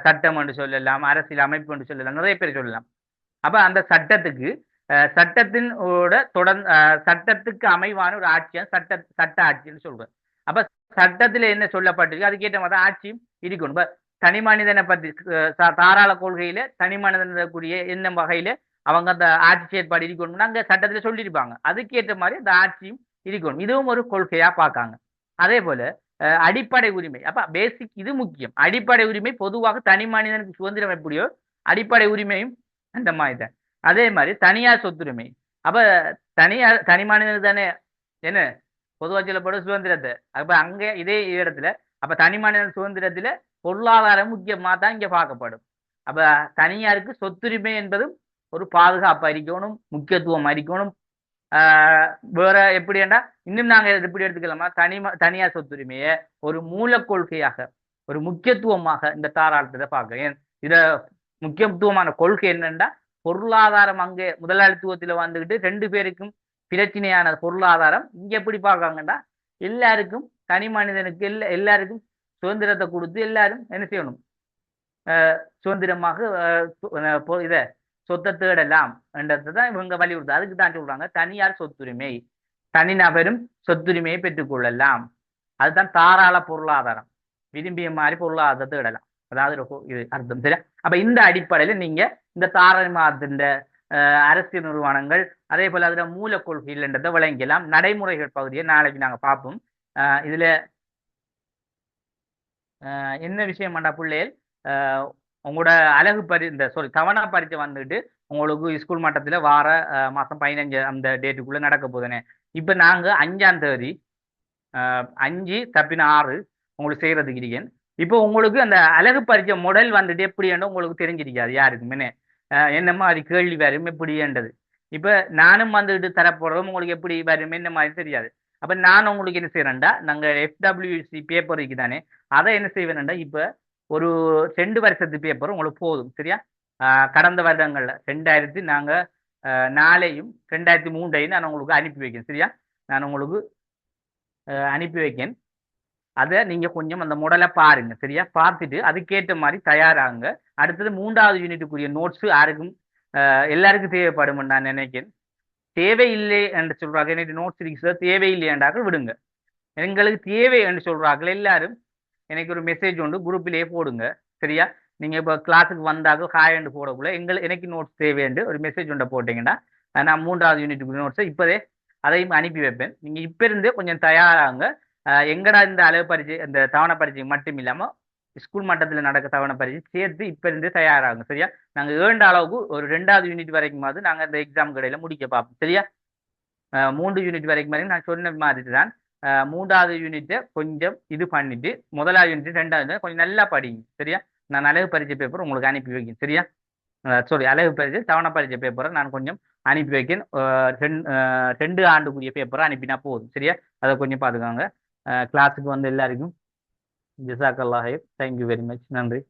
சட்டம் என்று சொல்லலாம், அரசியல் அமைப்பு என்று சொல்லலாம், நிறைய பேர் சொல்லலாம். அப்ப அந்த சட்டத்துக்கு சட்டத்துக்கு அமைவான ஒரு ஆட்சியா சட்ட ஆட்சின்னு சொல்றேன். அப்ப சட்டத்துல என்ன சொல்லப்பட்டிருக்கு அதுக்கேற்ற மாதிரி ஆட்சியும் இருக்கணும். இப்ப தனி மனிதனை பத்தி தாராள கொள்கையில தனி மனிதனுக்குரிய என்ன வகையில அவங்க அந்த ஆட்சி செயற்பாடு இருக்கணும்னா அங்க சட்டத்துல சொல்லியிருப்பாங்க. அதுக்கேற்ற மாதிரி அந்த ஆட்சியும் இருக்கணும். இதுவும் ஒரு கொள்கையா பார்க்காங்க. அதே போல அடிப்படை உரிமை. அப்ப பேசிக் இது முக்கியம். அடிப்படை உரிமை பொதுவாக தனி மனிதனுக்கு சுதந்திரம் எப்படியோ அடிப்படை உரிமையும் அந்த மாதிரி தான். அதே மாதிரி தனியார் சொத்துரிமை. அப்ப தனி மனிதனுக்கு தானே என்ன பொதுவாக சொல்லப்படும் சுதந்திரத்தை. அப்ப அங்க இதே இடத்துல அப்ப தனி மனிதன் சுதந்திரத்துல பொருளாதாரம் முக்கியமா தான் இங்க பார்க்கப்படும். அப்ப தனியாருக்கு சொத்துரிமை என்பதும் ஒரு பாதுகாப்பு அறிக்கணும், முக்கியத்துவம் அறிக்கணும். வேற எப்படி என்றா இன்னும் நாங்க எப்படி எடுத்துக்கலாமா தனியார் சொத்துரிமையை ஒரு மூல கொள்கையாக ஒரு முக்கியத்துவமாக இந்த தாராளத்தை பார்க்க. இத முக்கியத்துவமான கொள்கை என்னன்னா பொருளாதாரம் அங்கே முதலாளித்துவத்துல வந்துகிட்டு 2 பேருக்கும் பிரச்சனையான பொருளாதாரம் இங்க எப்படி பார்க்காங்கன்னா எல்லாருக்கும் தனி மனிதனுக்கு எல்லாருக்கும் சுதந்திரத்தை கொடுத்து எல்லாரும் என்ன செய்யணும்? சுதந்திரமாக இத சொத்தை தேடலாம் என்றதுதான் இவங்க வலியுறுத்து. அதுக்கு தான் சொல்றாங்க தனியார் சொத்துரிமை, தனிநபரும் சொத்துரிமையை பெற்றுக்கொள்ளலாம். அதுதான் தாராள பொருளாதாரம். விரும்பிய மாதிரி பொருளாதாரத்தை தேடலாம். அதாவது இது அர்த்தம். சரியா? அப்ப இந்த அடிப்படையில நீங்க இந்த தாராளமாத்தின் அரசியல் நிறுவனங்கள் அதே போல அதுல மூல கொள்கைன்றதை விளங்கலாம். நடைமுறைகள் பகுதியை நாளைக்கு நாங்க பார்ப்போம். இதுல என்ன விஷயம் பண்ணா பிள்ளைகள் உங்களோட அழகு கவன பரீட்சை வந்துட்டு உங்களுக்கு ஸ்கூல் மட்டத்துல வார மாசம் 15 அந்த டேட்டுக்குள்ள நடக்க போதுனே. இப்ப நாங்க 5ஆம் தேதி 5-6 உங்களுக்கு செய்யறதுக்கு இருக்கேன். இப்போ உங்களுக்கு அந்த அழகு பரீட்சை முடல் வந்துட்டு எப்படி உங்களுக்கு தெரிஞ்சிருக்காது யாருக்குமே. என்ன மாதிரி கேள்வி வரும் எப்படின்றது. இப்ப நானும் வந்துட்டு தரப்போறதும் உங்களுக்கு எப்படி வரும் என்ன மாதிரி தெரியாது. அப்ப நான் உங்களுக்கு என்ன செய்யறேன்டா நாங்க FWC பேப்பர் இருக்கு தானே அதை என்ன செய்வேன்டா இப்ப ஒரு 2 வருஷத்து பேப்பர் உங்களுக்கு போதும். சரியா? கடந்த வருடங்கள்ல 2000 நாங்க நாளையும் 2003 நான் உங்களுக்கு அனுப்பி வைக்கேன். சரியா? நான் உங்களுக்கு அனுப்பி வைக்கேன். அதை நீங்க கொஞ்சம் அந்த முடலை பாருங்க. சரியா? பார்த்துட்டு அதுக்கேற்ற மாதிரி தயாராகுங்க. அடுத்தது 3வது யூனிட்டுக்குரிய நோட்ஸ் யாருக்கும் எல்லாருக்கும் தேவைப்படும் நான் நினைக்கிறேன். தேவையில்லை என்று சொல்றாங்க. எனக்கு நோட்ஸ் இருக்கு தேவையில்லை என்றார்கள் விடுங்க. எங்களுக்கு தேவை என்று சொல்றார்கள் எல்லாரும் எனக்கு ஒரு மெசேஜ் ஒன்று குரூப்பிலேயே போடுங்க. சரியா? நீங்க இப்போ கிளாஸுக்கு வந்தாக்க ஹாய் என்று போடக்குள்ள எனக்கு நோட்ஸ் தேவைன்னு ஒரு மெசேஜ் ஒன்றை போட்டீங்கன்னா நான் 3வது யூனிட்டுக்கு நோட்ஸை இப்போதே அதையும் அனுப்பி வைப்பேன். நீங்க இப்ப இருந்தே கொஞ்சம் தயாராகுங்க. எங்கடா இந்த அளவு பரிச்சை இந்த தவணை பரிச்சை மட்டும் இல்லாம ஸ்கூல் மட்டத்தில் நடக்க தவணை பரிச்சை சேர்த்து இப்ப இருந்தே தயாராகுங்க. சரியா? நாங்க 2 அளவுக்கு ஒரு 2வது யூனிட் வரைக்குமாவது நாங்க இந்த எக்ஸாம் கடையில முடிக்க பார்ப்போம். சரியா? 3 யூனிட் வரைக்கும் நான் சொன்ன மாதிரி தான் 3வது யூனிட்டை கொஞ்சம் இது பண்ணிட்டு 1வது யூனிட் 2வது கொஞ்சம் நல்லா படிங்க. சரியா? நான் அழகு பரிச்சை பேப்பர் உங்களுக்கு அனுப்பி வைக்கேன். சரியா? சாரி, அழகு பரிச்சை தவணை பரிச்சை பேப்பரை நான் கொஞ்சம் அனுப்பி வைக்கேன். 2 ஆண்டுக்குரிய பேப்பரை அனுப்பினா போதும். சரியா? அதை கொஞ்சம் பார்த்துக்கோங்க. கிளாஸுக்கு வந்து எல்லாருக்கும் ஜிசாக்கல்லாஹ். Thank you very much. நன்றி.